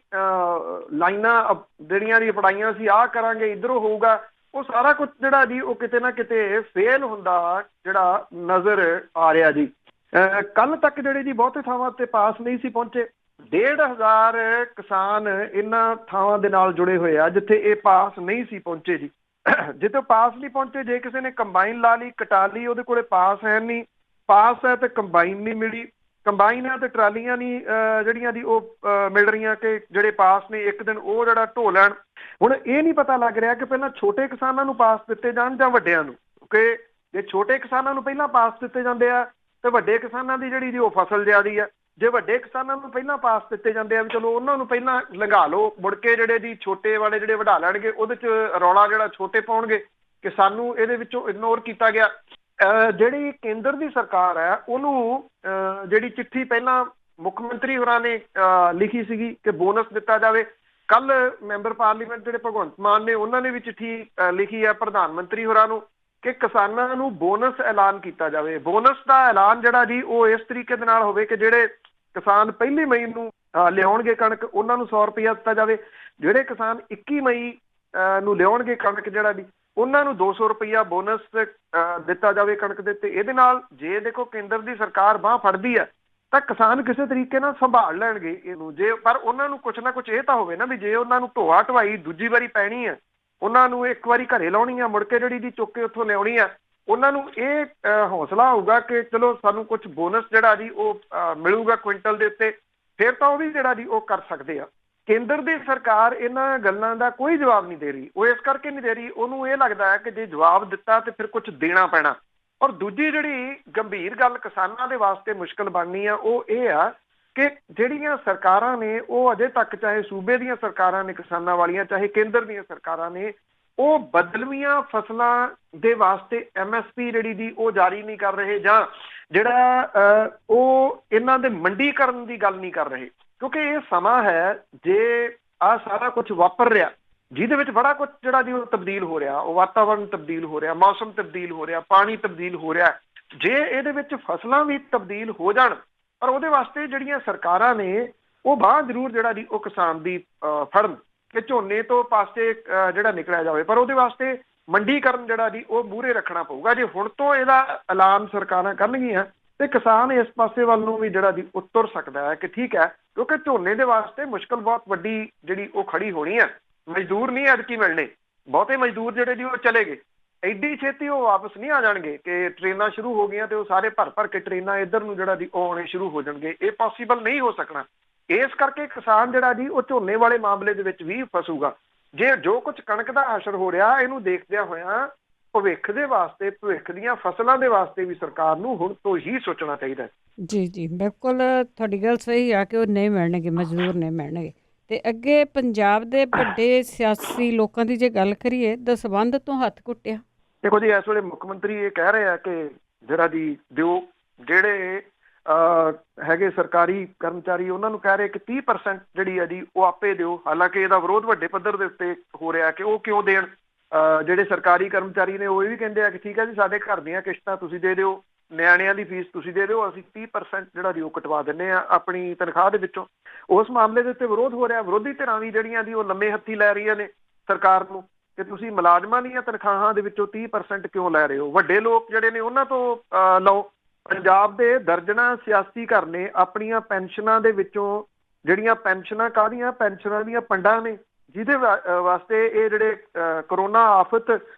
[SPEAKER 2] ਲਾਈਨਾਂ ਜਿਹੜੀਆਂ ਦੀ ਅਪਣਾਈਆਂ ਸੀ, ਆਹ ਕਰਾਂਗੇ ਇੱਧਰੋਂ ਹੋਊਗਾ, ਉਹ ਸਾਰਾ ਕੁਝ ਜਿਹੜਾ ਜੀ ਉਹ ਕਿਤੇ ਨਾ ਕਿਤੇ ਫੇਲ ਹੁੰਦਾ ਜਿਹੜਾ ਨਜ਼ਰ ਆ ਰਿਹਾ ਜੀ। ਕੱਲ ਤੱਕ ਜਿਹੜੇ ਜੀ ਬਹੁਤੇ ਥਾਵਾਂ ਤੇ ਪਾਸ ਨਹੀਂ ਸੀ ਪਹੁੰਚੇ। 1,500 ਕਿਸਾਨ ਇਹਨਾਂ ਥਾਵਾਂ ਦੇ ਨਾਲ ਜੁੜੇ ਹੋਏ ਆ ਜਿੱਥੇ ਇਹ ਪਾਸ ਨਹੀਂ ਸੀ ਪਹੁੰਚੇ ਜੀ। ਜਿੱਥੇ ਪਾਸ ਨਹੀਂ ਪਹੁੰਚੇ, ਜੇ ਕਿਸੇ ਨੇ ਕੰਬਾਈਨ ਲਾ ਲਈ, ਕਟਾ ਲਈ, ਉਹਦੇ ਕੋਲੇ ਪਾਸ ਹੈ ਨਹੀਂ, ਪਾਸ ਹੈ ਤੇ ਕੰਬਾਈਨ ਨਹੀਂ ਮਿਲੀ, ਕੰਬਾਈਨਾਂ ਤੇ ਟਰਾਲੀਆਂ ਨਹੀਂ ਜਿਹੜੀਆਂ ਦੀ ਉਹ ਮਿਲ ਰਹੀਆਂ ਕਿ ਜਿਹੜੇ ਪਾਸ ਨੇ ਇੱਕ ਦਿਨ ਉਹ ਜਿਹੜਾ ਢੋ ਲੈਣ। ਹੁਣ ਇਹ ਨਹੀਂ ਪਤਾ ਲੱਗ ਰਿਹਾ ਕਿ ਪਹਿਲਾਂ ਛੋਟੇ ਕਿਸਾਨਾਂ ਨੂੰ ਪਾਸ ਦਿੱਤੇ ਜਾਣ ਜਾਂ ਵੱਡਿਆਂ ਨੂੰ, ਕਿਉਂਕਿ ਜੇ ਛੋਟੇ ਕਿਸਾਨਾਂ ਨੂੰ ਪਹਿਲਾਂ ਪਾਸ ਦਿੱਤੇ ਜਾਂਦੇ ਆ ਤੇ ਵੱਡੇ ਕਿਸਾਨਾਂ ਦੀ ਜਿਹੜੀ ਜੀ ਉਹ ਫਸਲ ਜ਼ਿਆਦੀ ਆ। ਜੇ ਵੱਡੇ ਕਿਸਾਨਾਂ ਨੂੰ ਪਹਿਲਾਂ ਪਾਸ ਦਿੱਤੇ ਜਾਂਦੇ ਆ ਵੀ ਚਲੋ ਉਹਨਾਂ ਨੂੰ ਪਹਿਲਾਂ ਲੰਘਾ ਲਓ, ਮੁੜ ਕੇ ਜਿਹੜੇ ਜੀ ਛੋਟੇ ਵਾਲੇ ਜਿਹੜੇ ਵਧਾ ਲੈਣਗੇ, ਉਹਦੇ 'ਚ ਰੌਲਾ ਜਿਹੜਾ ਛੋਟੇ ਪਾਉਣਗੇ ਕਿ ਸਾਨੂੰ ਇਹਦੇ ਵਿੱਚੋਂ ਇਗਨੋਰ ਕੀਤਾ ਗਿਆ। ਜਿਹੜੀ ਕੇਂਦਰ ਦੀ ਸਰਕਾਰ ਹੈ ਉਹਨੂੰ ਜਿਹੜੀ ਚਿੱਠੀ ਪਹਿਲਾਂ ਮੁੱਖ ਮੰਤਰੀ ਹੋਰਾਂ ਨੇ ਲਿਖੀ ਸੀਗੀ ਕਿ ਬੋਨਸ ਦਿੱਤਾ ਜਾਵੇ। ਕੱਲ ਮੈਂਬਰ ਪਾਰਲੀਮੈਂਟ ਜਿਹੜੇ ਭਗਵੰਤ ਮਾਨ ਨੇ ਉਹਨਾਂ ਨੇ ਵੀ ਚਿੱਠੀ ਲਿਖੀ ਹੈ ਪ੍ਰਧਾਨ ਮੰਤਰੀ ਹੋਰਾਂ ਨੂੰ ਕਿ ਕਿਸਾਨਾਂ ਨੂੰ ਬੋਨਸ ਐਲਾਨ ਕੀਤਾ ਜਾਵੇ। ਬੋਨਸ ਦਾ ਐਲਾਨ ਜਿਹੜਾ ਜੀ ਉਹ ਇਸ ਤਰੀਕੇ ਦੇ ਨਾਲ ਹੋਵੇ ਕਿ ਜਿਹੜੇ ਕਿਸਾਨ 1 ਮਈ ਨੂੰ ਲਿਆਉਣਗੇ ਕਣਕ ਉਹਨਾਂ ਨੂੰ 100 ਰੁਪਇਆ ਦਿੱਤਾ ਜਾਵੇ। ਜਿਹੜੇ ਕਿਸਾਨ 21 ਮਈ ਨੂੰ ਲਿਆਉਣਗੇ ਕਣਕ ਜਿਹੜਾ ਜੀ ਉਹਨਾਂ ਨੂੰ 200 ਰੁਪਇਆ ਬੋਨਸ ਦਿੱਤਾ ਜਾਵੇ ਕਣਕ ਦੇ ਉੱਤੇ। ਇਹਦੇ ਨਾਲ ਜੇ ਦੇਖੋ ਕੇਂਦਰ ਦੀ ਸਰਕਾਰ ਬਾਂਹ ਫੜਦੀ ਹੈ ਤਾਂ ਕਿਸਾਨ ਕਿਸੇ ਤਰੀਕੇ ਨਾਲ ਸੰਭਾਲ ਲੈਣਗੇ ਇਹਨੂੰ। ਜੇ ਪਰ ਉਹਨਾਂ ਨੂੰ ਕੁਛ ਨਾ ਕੁਛ ਇਹ ਤਾਂ ਹੋਵੇ ਨਾ ਵੀ ਜੇ ਉਹਨਾਂ ਨੂੰ ਢੋਆ ਢਵਾਈ ਦੂਜੀ ਵਾਰੀ ਪੈਣੀ ਹੈ, ਉਹਨਾਂ ਨੂੰ ਇੱਕ ਵਾਰੀ ਘਰੇ ਲਾਉਣੀ ਆ, ਮੁੜ ਕੇ ਜਿਹੜੀ ਦੀ ਚੁੱਕ ਕੇ ਉੱਥੋਂ ਲਿਆਉਣੀ ਆ, ਉਹਨਾਂ ਨੂੰ ਇਹ ਹੌਸਲਾ ਹੋਊਗਾ ਕਿ ਚਲੋ ਸਾਨੂੰ ਕੁਛ ਬੋਨਸ ਜਿਹੜਾ ਜੀ ਉਹ ਮਿਲੂਗਾ ਕੁਇੰਟਲ ਦੇ ਉੱਤੇ, ਫਿਰ ਤਾਂ ਉਹ ਵੀ ਜਿਹੜਾ ਜੀ ਉਹ ਕਰ ਸਕਦੇ ਆ। ਕੇਂਦਰ ਦੀ ਸਰਕਾਰ ਇਹਨਾਂ ਗੱਲਾਂ ਦਾ ਕੋਈ ਜਵਾਬ ਨਹੀਂ ਦੇ ਰਹੀ। ਉਹ ਇਸ ਕਰਕੇ ਨਹੀਂ ਦੇ ਰਹੀ, ਉਹਨੂੰ ਇਹ ਲੱਗਦਾ ਹੈ ਕਿ ਜੇ ਜਵਾਬ ਦਿੱਤਾ ਤੇ ਫਿਰ ਕੁਛ ਦੇਣਾ ਪੈਣਾ। ਔਰ ਦੂਜੀ ਜਿਹੜੀ ਗੰਭੀਰ ਗੱਲ ਕਿਸਾਨਾਂ ਦੇ ਵਾਸਤੇ ਮੁਸ਼ਕਲ ਬਣਨੀ ਆ ਉਹ ਇਹ ਆ ਕਿ ਜਿਹੜੀਆਂ ਸਰਕਾਰਾਂ ਨੇ ਉਹ ਅਜੇ ਤੱਕ, ਚਾਹੇ ਸੂਬੇ ਦੀਆਂ ਸਰਕਾਰਾਂ ਨੇ ਕਿਸਾਨਾਂ ਵਾਲੀਆਂ, ਚਾਹੇ ਕੇਂਦਰ ਦੀਆਂ ਸਰਕਾਰਾਂ ਨੇ, ਉਹ ਬਦਲਵੀਆਂ ਫਸਲਾਂ ਦੇ ਵਾਸਤੇ MSP ਜਿਹੜੀ ਦੀ ਉਹ ਜਾਰੀ ਨਹੀਂ ਕਰ ਰਹੇ, ਜਾਂ ਜਿਹੜਾ ਉਹ ਇਹਨਾਂ ਦੇ ਮੰਡੀਕਰਨ ਦੀ ਗੱਲ ਨਹੀਂ ਕਰ ਰਹੇ। ਕਿਉਂਕਿ ਇਹ ਸਮਾਂ ਹੈ, ਜੇ ਆਹ ਸਾਰਾ ਕੁਝ ਵਾਪਰ ਰਿਹਾ ਜਿਹਦੇ ਵਿੱਚ ਬੜਾ ਕੁਝ ਜਿਹੜਾ ਜੀ ਉਹ ਤਬਦੀਲ ਹੋ ਰਿਹਾ, ਉਹ ਵਾਤਾਵਰਨ ਤਬਦੀਲ ਹੋ ਰਿਹਾ, ਮੌਸਮ ਤਬਦੀਲ ਹੋ ਰਿਹਾ, ਪਾਣੀ ਤਬਦੀਲ ਹੋ ਰਿਹਾ, ਜੇ ਇਹਦੇ ਵਿੱਚ ਫਸਲਾਂ ਵੀ ਤਬਦੀਲ ਹੋ ਜਾਣ, ਪਰ ਉਹਦੇ ਵਾਸਤੇ ਜਿਹੜੀਆਂ ਸਰਕਾਰਾਂ ਨੇ ਉਹ ਬਾਂਹ ਜ਼ਰੂਰ ਜਿਹੜਾ ਜੀ ਉਹ ਕਿਸਾਨ ਦੀ ਫੜਨ ਕਿ ਝੋਨੇ ਤੋਂ ਪਾਸੇ ਜਿਹੜਾ ਨਿਕਲਿਆ ਜਾਵੇ, ਪਰ ਉਹਦੇ ਵਾਸਤੇ ਮੰਡੀਕਰਨ ਜਿਹੜਾ ਜੀ ਉਹ ਮੂਹਰੇ ਰੱਖਣਾ ਪਊਗਾ। ਜੇ ਹੁਣ ਤੋਂ ਇਹਦਾ ਐਲਾਨ ਸਰਕਾਰਾਂ ਕਰਨਗੀਆਂ ਤੇ ਕਿਸਾਨ ਇਸ ਪਾਸੇ ਵੱਲ ਨੂੰ ਵੀ ਜਿਹੜਾ ਜੀ ਉਹ ਤੁਰ ਸਕਦਾ ਹੈ ਕਿ ਠੀਕ ਹੈ, ਕਿਉਂਕਿ ਝੋਨੇ ਦੇ ਵਾਸਤੇ ਮੁਸ਼ਕਲ ਬਹੁਤ ਵੱਡੀ ਜਿਹੜੀ ਉਹ ਖੜੀ ਹੋਣੀ ਹੈ। ਮਜ਼ਦੂਰ ਨਹੀਂ ਐਤਕੀ ਮਿਲਣੇ, ਬਹੁਤੇ ਮਜ਼ਦੂਰ ਜਿਹੜੇ ਜੀ ਉਹ ਚਲੇ ਗਏ, ਐਡੀ ਛੇਤੀ ਉਹ ਵਾਪਸ ਨਹੀਂ ਆ ਜਾਣਗੇ ਕਿ ਟ੍ਰੇਨਾਂ ਸ਼ੁਰੂ ਹੋ ਗਈਆਂ ਤੇ ਉਹ ਸਾਰੇ ਭਰ ਕੇ ਟ੍ਰੇਨਾਂ ਇੱਧਰ ਨੂੰ ਜਿਹੜਾ ਜੀ ਉਹ ਆਉਣੇ ਸ਼ੁਰੂ ਹੋ ਜਾਣਗੇ। ਇਹ ਪੋਸੀਬਲ ਨਹੀਂ ਹੋ ਸਕਣਾ। ਇਸ ਕਰਕੇ ਕਿਸਾਨ ਜਿਹੜਾ ਜੀ ਉਹ ਝੋਨੇ ਵਾਲੇ ਮਾਮਲੇ ਦੇ ਵਿੱਚ ਵੀ ਫਸੂਗਾ। ਜੇ ਜੋ ਕੁਝ ਕਣਕ ਦਾ ਅਸਰ ਹੋ ਰਿਹਾ, ਇਹਨੂੰ ਦੇਖਦਿਆਂ ਹੋਇਆਂ ਭਵਿੱਖ ਦੇ ਵਾਸਤੇ, ਭਵਿੱਖ ਦੀਆਂ ਫਸਲਾਂ ਦੇ ਵਾਸਤੇ ਵੀ ਸਰਕਾਰ ਨੂੰ ਹੁਣ ਤੋਂ ਹੀ ਸੋਚਣਾ ਚਾਹੀਦਾ ਹੈ।
[SPEAKER 1] ਜੀ ਬਿਲਕੁਲ ਤੁਹਾਡੀ ਗੱਲ ਸਹੀ ਆ ਕਿ ਉਹ ਨਹੀਂ ਮਿਲਣਗੇ, ਮਜ਼ਦੂਰ ਨਹੀਂ ਮਿਲਣਗੇ। ਤੇ ਅੱਗੇ ਪੰਜਾਬ ਦੇ ਵੱਡੇ ਸਿਆਸੀ ਲੋਕਾਂ ਦੀ ਜੇ ਗੱਲ ਕਰੀਏ, ਦਸਵੰਧ ਤੋਂ ਹੱਥ ਕੁੱਟਿਆ।
[SPEAKER 2] ਦੇਖੋ ਜੀ, ਇਸ ਵੇਲੇ ਮੁੱਖ ਮੰਤਰੀ ਇਹ ਕਹਿ ਰਹੇ ਆ ਕਿ ਜਿਹੜਾ ਜੀ ਦਿਓ, ਜਿਹੜੇ ਹੈਗੇ ਸਰਕਾਰੀ ਕਰਮਚਾਰੀ, ਉਹਨਾਂ ਨੂੰ ਕਹਿ ਰਹੇ ਕਿ 30% ਜਿਹੜੀ ਹੈ ਜੀ ਉਹ ਆਪੇ ਦਿਓ। ਹਾਲਾਂਕਿ ਇਹਦਾ ਵਿਰੋਧ ਵੱਡੇ ਪੱਧਰ ਦੇ ਉੱਤੇ ਹੋ ਰਿਹਾ ਕਿ ਉਹ ਕਿਉਂ ਦੇਣ। ਜਿਹੜੇ ਸਰਕਾਰੀ ਕਰਮਚਾਰੀ ਨੇ ਉਹ ਇਹ ਵੀ ਕਹਿੰਦੇ ਆ ਕਿ ਠੀਕ ਹੈ ਜੀ, ਸਾਡੇ ਘਰ ਦੀਆਂ ਕਿਸ਼ਤਾਂ ਤੁਸੀਂ ਦੇ ਦਿਓ, ਨਿਆਣਿਆਂ ਦੀ ਫੀਸ ਤੁਸੀਂ ਦੇ ਦਿਓ, ਅਸੀਂ 30% ਜਿਹੜਾ ਜੀ ਉਹ ਕਟਵਾ ਦਿੰਦੇ ਆ ਆਪਣੀ ਤਨਖਾਹ ਦੇ ਵਿੱਚੋਂ। ਉਸ ਮਾਮਲੇ ਦੇ ਉੱਤੇ ਵਿਰੋਧ ਹੋ ਰਿਹਾ। ਵਿਰੋਧੀ ਧਿਰਾਂ ਵੀ ਜਿਹੜੀਆਂ ਦੀ ਉਹ ਲੰਮੇ ਹੱਥੀ ਲੈ ਰਹੀਆਂ ਨੇ ਸਰਕਾਰ ਨੂੰ ਕਿ ਤੁਸੀਂ ਮੁਲਾਜ਼ਮਾਂ ਦੀਆਂ ਤਨਖਾਹਾਂ ਦੇ ਵਿੱਚੋਂ 30% ਕਿਉਂ ਲੈ ਰਹੇ ਹੋ। ਵੱਡੇ ਲੋਕ ਜਿਹੜੇ ਨੇ ਉਹਨਾਂ ਤੋਂ ਲਓ। ਪੰਜਾਬ ਦੇ ਦਰਜਨਾਂ ਸਿਆਸੀ ਘਰ ਨੇ ਆਪਣੀਆਂ ਪੈਨਸ਼ਨਾਂ ਦੇ ਵਿੱਚੋਂ, ਜਿਹੜੀਆਂ ਪੈਨਸ਼ਨਾਂ ਕਾਹਦੀਆਂ, ਪੈਨਸ਼ਨਾਂ ਦੀਆਂ ਫੰਡਾਂ ਨੇ, ਜਿਹਦੇ ਵਾਸਤੇ ਇਹ ਜਿਹੜੇ ਕਰੋਨਾ ਆਫਤ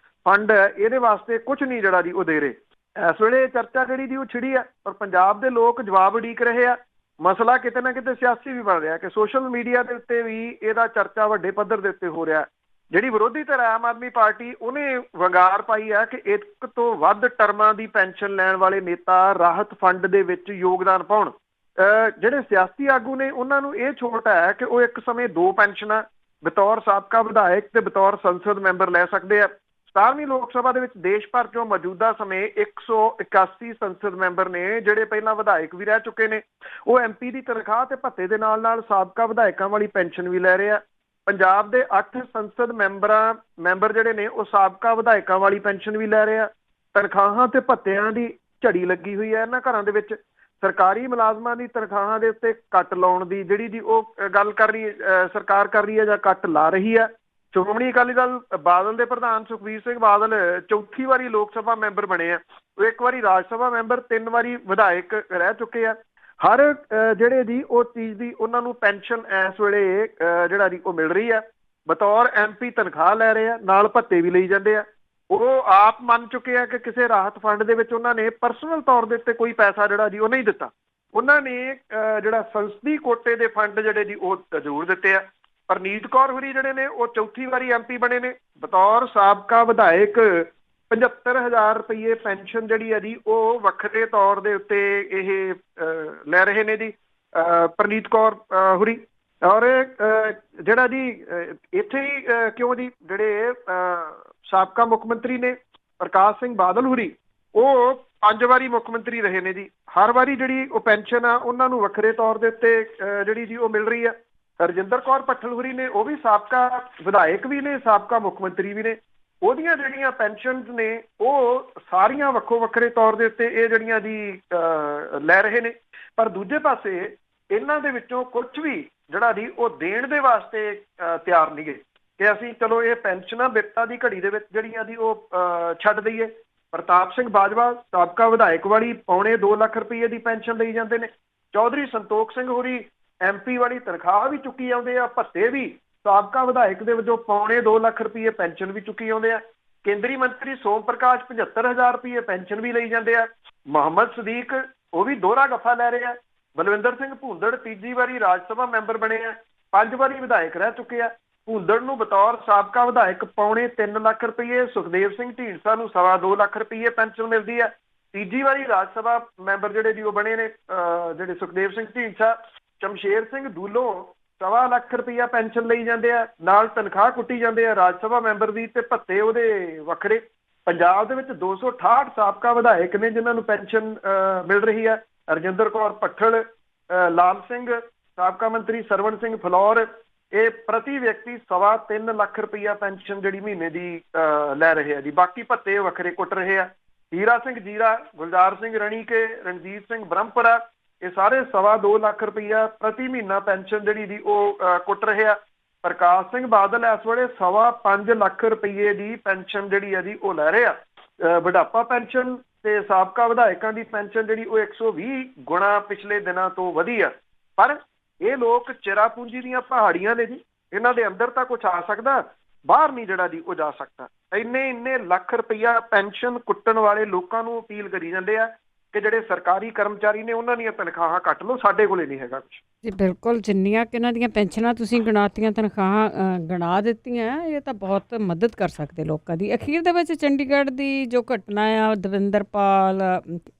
[SPEAKER 2] ਫੰਡ ਹੈ, ਇਹਦੇ ਵਾਸਤੇ ਕੁਝ ਨਹੀਂ ਜਿਹੜਾ ਜੀ ਉਹ ਦੇ ਰਹੇ। ਇਸ ਵੇਲੇ ਚਰਚਾ ਜਿਹੜੀ ਦੀ ਉਹ ਛਿੜੀ ਆ, ਪਰ ਪੰਜਾਬ ਦੇ ਲੋਕ ਜਵਾਬ ਉਡੀਕ ਰਹੇ ਆ। ਮਸਲਾ ਕਿਤੇ ਨਾ ਕਿਤੇ ਸਿਆਸੀ ਵੀ ਬਣ ਰਿਹਾ ਕਿ ਸੋਸ਼ਲ ਮੀਡੀਆ ਦੇ ਉੱਤੇ ਵੀ ਇਹਦਾ ਚਰਚਾ ਵੱਡੇ ਪੱਧਰ ਦੇ ਉੱਤੇ ਹੋ ਰਿਹਾ। ਜਿਹੜੀ ਵਿਰੋਧੀ ਧਿਰ ਆਮ ਆਦਮੀ ਪਾਰਟੀ, ਉਹਨੇ ਵੰਗਾਰ ਪਾਈ ਹੈ ਕਿ ਇੱਕ ਤੋਂ ਵੱਧ ਟਰਮਾਂ ਦੀ ਪੈਨਸ਼ਨ ਲੈਣ ਵਾਲੇ ਨੇਤਾ ਰਾਹਤ ਫੰਡ ਦੇ ਵਿੱਚ ਯੋਗਦਾਨ ਪਾਉਣ। ਜਿਹੜੇ ਸਿਆਸੀ ਆਗੂ ਨੇ ਉਹਨਾਂ ਨੂੰ ਇਹ ਛੋਟ ਹੈ ਕਿ ਉਹ ਇੱਕ ਸਮੇਂ 2 ਪੈਨਸ਼ਨਾਂ ਬਤੌਰ ਸਾਬਕਾ ਵਿਧਾਇਕ ਤੇ ਬਤੌਰ ਸੰਸਦ ਮੈਂਬਰ ਲੈ ਸਕਦੇ ਆ। 17ਵੀਂ ਲੋਕ ਸਭਾ ਦੇ ਵਿੱਚ ਦੇਸ਼ ਭਰ ਚੋਂ ਮੌਜੂਦਾ ਸਮੇਂ 181 ਸੰਸਦ ਮੈਂਬਰ ਨੇ, ਜਿਹੜੇ ਪਹਿਲਾਂ ਵਿਧਾਇਕ ਵੀ ਰਹਿ ਚੁੱਕੇ ਨੇ। ਉਹ MP ਦੀ ਤਨਖਾਹ ਤੇ ਭੱਤੇ ਦੇ ਨਾਲ ਸਾਬਕਾ ਵਿਧਾਇਕਾਂ ਵਾਲੀ ਪੈਨਸ਼ਨ ਵੀ ਲੈ ਰਹੇ ਆ। ਪੰਜਾਬ ਦੇ 8 ਸੰਸਦ ਮੈਂਬਰ ਜਿਹੜੇ ਨੇ ਉਹ ਸਾਬਕਾ ਵਿਧਾਇਕਾਂ ਵਾਲੀ ਪੈਨਸ਼ਨ ਵੀ ਲੈ ਰਹੇ ਆ। ਤਨਖਾਹਾਂ ਤੇ ਭੱਤਿਆਂ ਦੀ ਝੜੀ ਲੱਗੀ ਹੋਈ ਹੈ ਇਹਨਾਂ ਘਰਾਂ ਦੇ ਵਿੱਚ। ਸਰਕਾਰੀ ਮੁਲਾਜ਼ਮਾਂ ਦੀ ਤਨਖਾਹਾਂ ਦੇ ਉੱਤੇ ਕੱਟ ਲਾਉਣ ਦੀ ਜਿਹੜੀ ਜੀ ਉਹ ਗੱਲ ਕਰ ਰਹੀ ਸਰਕਾਰ ਕਰ ਰਹੀ ਹੈ ਜਾਂ ਕੱਟ ਲਾ ਰਹੀ ਹੈ। ਸ਼੍ਰੋਮਣੀ ਅਕਾਲੀ ਦਲ ਬਾਦਲ ਦੇ ਪ੍ਰਧਾਨ ਸੁਖਬੀਰ ਸਿੰਘ ਬਾਦਲ 4ਥੀ ਵਾਰੀ ਲੋਕ ਸਭਾ ਮੈਂਬਰ ਬਣੇ ਆ। ਉਹ 1 ਵਾਰੀ ਰਾਜ ਸਭਾ ਮੈਂਬਰ, 3 ਵਾਰੀ ਵਿਧਾਇਕ ਰਹਿ ਚੁੱਕੇ ਆ। ਹਰ ਜਿਹੜੇ ਜੀ ਉਹ ਚੀਜ਼ ਦੀ ਉਹਨਾਂ ਨੂੰ ਪੈਨਸ਼ਨ ਇਸ ਵੇਲੇ ਜਿਹੜਾ ਜੀ ਉਹ ਮਿਲ ਰਹੀ ਹੈ। ਬਤੌਰ MP ਤਨਖਾਹ ਲੈ ਰਹੇ ਆ, ਨਾਲ ਭੱਤੇ ਵੀ ਲਈ ਜਾਂਦੇ ਆ। ਉਹ ਆਪ ਮੰਨ ਚੁੱਕੇ ਆ ਕਿ ਕਿਸੇ ਰਾਹਤ ਫੰਡ ਦੇ ਵਿੱਚ ਉਹਨਾਂ ਨੇ ਪਰਸਨਲ ਤੌਰ ਦੇ ਉੱਤੇ ਕੋਈ ਪੈਸਾ ਜਿਹੜਾ ਜੀ ਉਹ ਨਹੀਂ ਦਿੱਤਾ। ਉਹਨਾਂ ਨੇ ਜਿਹੜਾ ਸੰਸਦੀ ਕੋਟੇ ਦੇ ਫੰਡ ਜਿਹੜੇ ਜੀ ਉਹ ਜ਼ਰੂਰ ਦਿੱਤੇ ਆ। ਪਰਨੀਤ ਕੌਰ ਹੋਰੀ ਜਿਹੜੇ ਨੇ ਉਹ 4ਥੀ ਵਾਰੀ MP ਬਣੇ ਨੇ। ਬਤੌਰ ਸਾਬਕਾ ਵਿਧਾਇਕ 75,000 ਰੁਪਏ ਪੈਨਸ਼ਨ ਜਿਹੜੀ ਹੈ ਜੀ ਉਹ ਵੱਖਰੇ ਤੌਰ ਦੇ ਉੱਤੇ ਇਹ ਲੈ ਰਹੇ ਨੇ ਜੀ ਪਰਨੀਤ ਕੌਰ ਹੋਰੀ। ਔਰ ਜਿਹੜਾ ਜੀ ਇੱਥੇ ਹੀ ਕਿਉਂ ਜੀ, ਜਿਹੜੇ ਸਾਬਕਾ ਮੁੱਖ ਮੰਤਰੀ ਨੇ ਪ੍ਰਕਾਸ਼ ਸਿੰਘ ਬਾਦਲ ਹੋਰੀ, ਉਹ 5 ਵਾਰੀ ਮੁੱਖ ਮੰਤਰੀ ਰਹੇ ਨੇ ਜੀ। ਹਰ ਵਾਰੀ ਜਿਹੜੀ ਉਹ ਪੈਨਸ਼ਨ ਆ ਉਹਨਾਂ ਨੂੰ ਵੱਖਰੇ ਤੌਰ ਦੇ ਉੱਤੇ ਜਿਹੜੀ ਜੀ ਉਹ ਮਿਲ ਰਹੀ ਆ। ਰਜਿੰਦਰ ਕੌਰ ਭੱਠਲ ਹੋਰੀ ਨੇ, ਉਹ ਵੀ ਸਾਬਕਾ ਵਿਧਾਇਕ ਵੀ ਨੇ, ਸਾਬਕਾ ਮੁੱਖ ਮੰਤਰੀ ਵੀ ਨੇ। ਉਹਦੀਆਂ ਜਿਹੜੀਆਂ ਪੈਨਸ਼ਨਸ ਨੇ ਉਹ ਸਾਰੀਆਂ ਵੱਖੋ ਵੱਖਰੇ ਤੌਰ ਦੇ ਉੱਤੇ ਇਹ ਜਿਹੜੀਆਂ ਜੀ ਲੈ ਰਹੇ ਨੇ। ਪਰ ਦੂਜੇ ਪਾਸੇ ਇਹਨਾਂ ਦੇ ਵਿੱਚੋਂ ਕੁਝ ਵੀ ਜਿਹੜਾ ਜੀ ਉਹ ਦੇਣ ਦੇ ਵਾਸਤੇ ਤਿਆਰ ਨਹੀਂ ਗਏ ਕਿ ਅਸੀਂ ਚਲੋ ਇਹ ਪੈਨਸ਼ਨਾਂ ਬਿਪਤਾ ਦੀ ਘੜੀ ਦੇ ਵਿੱਚ ਜਿਹੜੀਆਂ ਜੀ ਉਹ ਛੱਡ ਦਈਏ। ਪ੍ਰਤਾਪ ਸਿੰਘ ਬਾਜਵਾ ਸਾਬਕਾ ਵਿਧਾਇਕ ਵਾਲੀ 2.25 ਲੱਖ ਰੁਪਏ ਦੀ ਪੈਨਸ਼ਨ ਲਈ ਜਾਂਦੇ ਨੇ। ਚੌਧਰੀ ਸੰਤੋਖ ਸਿੰਘ ਹੋਰੀ MP ਵਾਲੀ ਤਨਖਾਹ ਵੀ ਚੁੱਕੀ ਜਾਂਦੇ ਆ, ਭੱਤੇ ਵੀ ਸਾਬਕਾ ਵਿਧਾਇਕ ਦੇ ਵਜੋਂ 2.25 ਲੱਖ ਰੁਪਏ ਪੈਨਸ਼ਨ ਵੀ ਚੁੱਕੀ ਆਉਂਦੇ ਆ। ਕੇਂਦਰੀ ਮੰਤਰੀ ਸੋਮ ਪ੍ਰਕਾਸ਼ 75,000 ਰੁਪਏ ਪੈਨਸ਼ਨ ਵੀ ਲਈ ਜਾਂਦੇ ਆ। ਮੁਹੰਮਦ ਸਦੀਕ ਉਹ ਵੀ ਦੋਹਰਾ ਗੱਫਾ ਲੈ ਰਹੇ ਆ। ਬਲਵਿੰਦਰ ਸਿੰਘ ਭੂੰਦੜ 3ਜੀ ਵਾਰੀ ਰਾਜ ਸਭਾ ਮੈਂਬਰ ਬਣੇ ਆ, 5 ਵਾਰੀ ਵਿਧਾਇਕ ਰਹਿ ਚੁੱਕੇ ਆ। ਭੂੰਦੜ ਨੂੰ ਬਤੌਰ ਸਾਬਕਾ ਵਿਧਾਇਕ 3.25 ਲੱਖ ਰੁਪਏ, ਸੁਖਦੇਵ ਸਿੰਘ ਢੀਂਡਸਾ ਨੂੰ 2.25 ਲੱਖ ਰੁਪਏ ਪੈਨਸ਼ਨ ਮਿਲਦੀ ਆ। 3ਜੀ ਵਾਰੀ ਰਾਜ ਸਭਾ ਮੈਂਬਰ ਜਿਹੜੇ ਜੀ ਉਹ ਬਣੇ ਨੇ ਜਿਹੜੇ ਸੁਖਦੇਵ ਸਿੰਘ ਢੀਂਡਸਾ, ਸ਼ਮਸ਼ੇਰ ਸਿੰਘ ਦੂਲੋਂ 1.25 ਲੱਖ ਰੁਪਈਆ ਪੈਨਸ਼ਨ ਲਈ ਜਾਂਦੇ ਆ, ਨਾਲ ਤਨਖਾਹ ਕੁੱਟੀ ਜਾਂਦੇ ਆ ਰਾਜ ਸਭਾ ਮੈਂਬਰ ਦੀ, ਤੇ ਭੱਤੇ ਉਹਦੇ ਵੱਖਰੇ। ਪੰਜਾਬ ਦੇ ਵਿੱਚ 268 ਸਾਬਕਾ ਵਿਧਾਇਕ ਨੇ ਜਿਨ੍ਹਾਂ ਨੂੰ ਪੈਨਸ਼ਨ ਮਿਲ ਰਹੀ ਹੈ। ਰਜਿੰਦਰ ਕੌਰ ਭੱਠਲ, ਲਾਲ ਸਿੰਘ, ਸਾਬਕਾ ਮੰਤਰੀ ਸਰਵਣ ਸਿੰਘ ਫਲੌਰ, ਇਹ ਪ੍ਰਤੀ ਵਿਅਕਤੀ 3.25 ਲੱਖ ਰੁਪਈਆ ਪੈਨਸ਼ਨ ਜਿਹੜੀ ਮਹੀਨੇ ਦੀ ਲੈ ਰਹੇ ਆ ਜੀ। ਬਾਕੀ ਭੱਤੇ ਵੱਖਰੇ ਕੁੱਟ ਰਹੇ ਆ। ਹੀਰਾ ਸਿੰਘ ਜੀਰਾ, ਗੁਲਜ਼ਾਰ ਸਿੰਘ ਰਣੀਕੇ, ਰਣਜੀਤ ਸਿੰਘ ਬ੍ਰਹਮਪੁਰਾ, ਇਹ ਸਾਰੇ 2.25 ਲੱਖ ਰੁਪਈਆ ਪ੍ਰਤੀ ਮਹੀਨਾ ਪੈਨਸ਼ਨ ਜਿਹੜੀ ਦੀ ਉਹ ਕੁੱਟ ਰਹੇ ਆ। ਪ੍ਰਕਾਸ਼ ਸਿੰਘ ਬਾਦਲ ਇਸ ਵੇਲੇ 5.25 ਲੱਖ ਰੁਪਈਏ ਦੀ ਪੈਨਸ਼ਨ ਜਿਹੜੀ ਆ ਜੀ ਉਹ ਲੈ ਰਹੇ ਆ। ਬੁਢਾਪਾ ਪੈਨਸ਼ਨ ਤੇ ਸਾਬਕਾ ਵਿਧਾਇਕਾਂ ਦੀ ਪੈਨਸ਼ਨ ਜਿਹੜੀ ਉਹ 120 ਗੁਣਾ ਪਿਛਲੇ ਦਿਨਾਂ ਤੋਂ ਵਧੀ ਆ। ਪਰ ਇਹ ਲੋਕ ਚਿਰਾ ਪੂੰਜੀ ਦੀਆਂ ਪਹਾੜੀਆਂ ਨੇ ਜੀ, ਇਹਨਾਂ ਦੇ ਅੰਦਰ ਤਾਂ ਕੁਛ ਆ ਸਕਦਾ, ਬਾਹਰ ਨਹੀਂ ਜਿਹੜਾ ਜੀ ਉਹ ਜਾ ਸਕਦਾ। ਇੰਨੇ ਲੱਖ ਰੁਪਈਆ ਪੈਨਸ਼ਨ ਕੁੱਟਣ ਵਾਲੇ ਲੋਕਾਂ ਨੂੰ ਅਪੀਲ ਕਰੀ ਜਾਂਦੇ ਆ ਕਿ ਜਿਹੜੇ ਸਰਕਾਰੀ ਕਰਮਚਾਰੀ ਨੇ ਉਹਨਾਂ ਦੀਆਂ ਤਨਖਾਹਾਂ ਕੱਟ ਲਓ, ਸਾਡੇ ਕੋਲੇ ਨਹੀਂ ਹੈਗਾ ਕੁਛ
[SPEAKER 1] ਜੀ। ਬਿਲਕੁਲ, ਜਿੰਨੀਆਂ ਕਿ ਇਹਨਾਂ ਦੀਆਂ ਪੈਨਸ਼ਨਾਂ ਤੁਸੀਂ ਗਿਣਾਤੀਆਂ, ਤਨਖਾਹਾਂ ਗਿਣਾ ਦਿੱਤੀਆਂ, ਇਹ ਤਾਂ ਬਹੁਤ ਮਦਦ ਕਰ ਸਕਦੇ ਲੋਕਾਂ ਦੀ। ਅਖੀਰ ਦੇ ਵਿੱਚ ਚੰਡੀਗੜ੍ਹ ਦੀ ਜੋ ਘਟਨਾ ਆ ਦਵਿੰਦਰਪਾਲ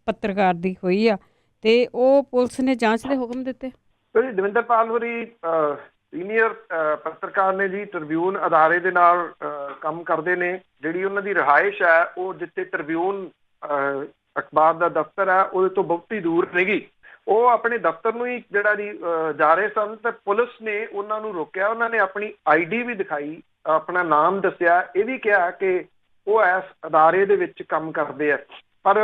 [SPEAKER 1] ਪੱਤਰਕਾਰ ਦੀ ਹੋਈ ਆ, ਤੇ ਉਹ ਪੁਲਿਸ ਨੇ ਜਾਂਚ ਦੇ ਹੁਕਮ ਦਿੱਤੇ।
[SPEAKER 2] ਦਵਿੰਦਰਪਾਲ ਹੋਰੀ ਸੀਨੀਅਰ ਪੱਤਰਕਾਰ ਨੇ ਜੀ, ਟ੍ਰਿਬਿਊਨ ਅਦਾਰੇ ਦੇ ਨਾਲ ਕੰਮ ਕਰਦੇ ਨੇ। ਜਿਹੜੀ ਉਹਨਾਂ ਦੀ ਰਿਹਾਇਸ਼ ਹੈ ਉਹ ਜਿੱਥੇ ਟ੍ਰਿਬਿਊਨ ਅਖਬਾਰ ਦਾ ਦਫ਼ਤਰ ਹੈ ਉਹਦੇ ਤੋਂ ਬਹੁਤੀ ਦੂਰ ਨਹੀਂ। ਉਹ ਆਪਣੇ ਦਫ਼ਤਰ ਨੂੰ ਹੀ ਜਿਹੜਾ ਜੀ ਜਾ ਰਹੇ ਸਨ ਤੇ ਪੁਲਿਸ ਨੇ ਉਹਨਾਂ ਨੂੰ ਰੋਕਿਆ। ਉਹਨਾਂ ਨੇ ਆਪਣੀ ID ਵੀ ਦਿਖਾਈ, ਆਪਣਾ ਨਾਮ ਦੱਸਿਆ, ਇਹ ਵੀ ਕਿਹਾ ਕਿ ਉਹ ਇਸ ਅਦਾਰੇ ਦੇ ਵਿੱਚ ਕੰਮ ਕਰਦੇ ਆ। ਪਰ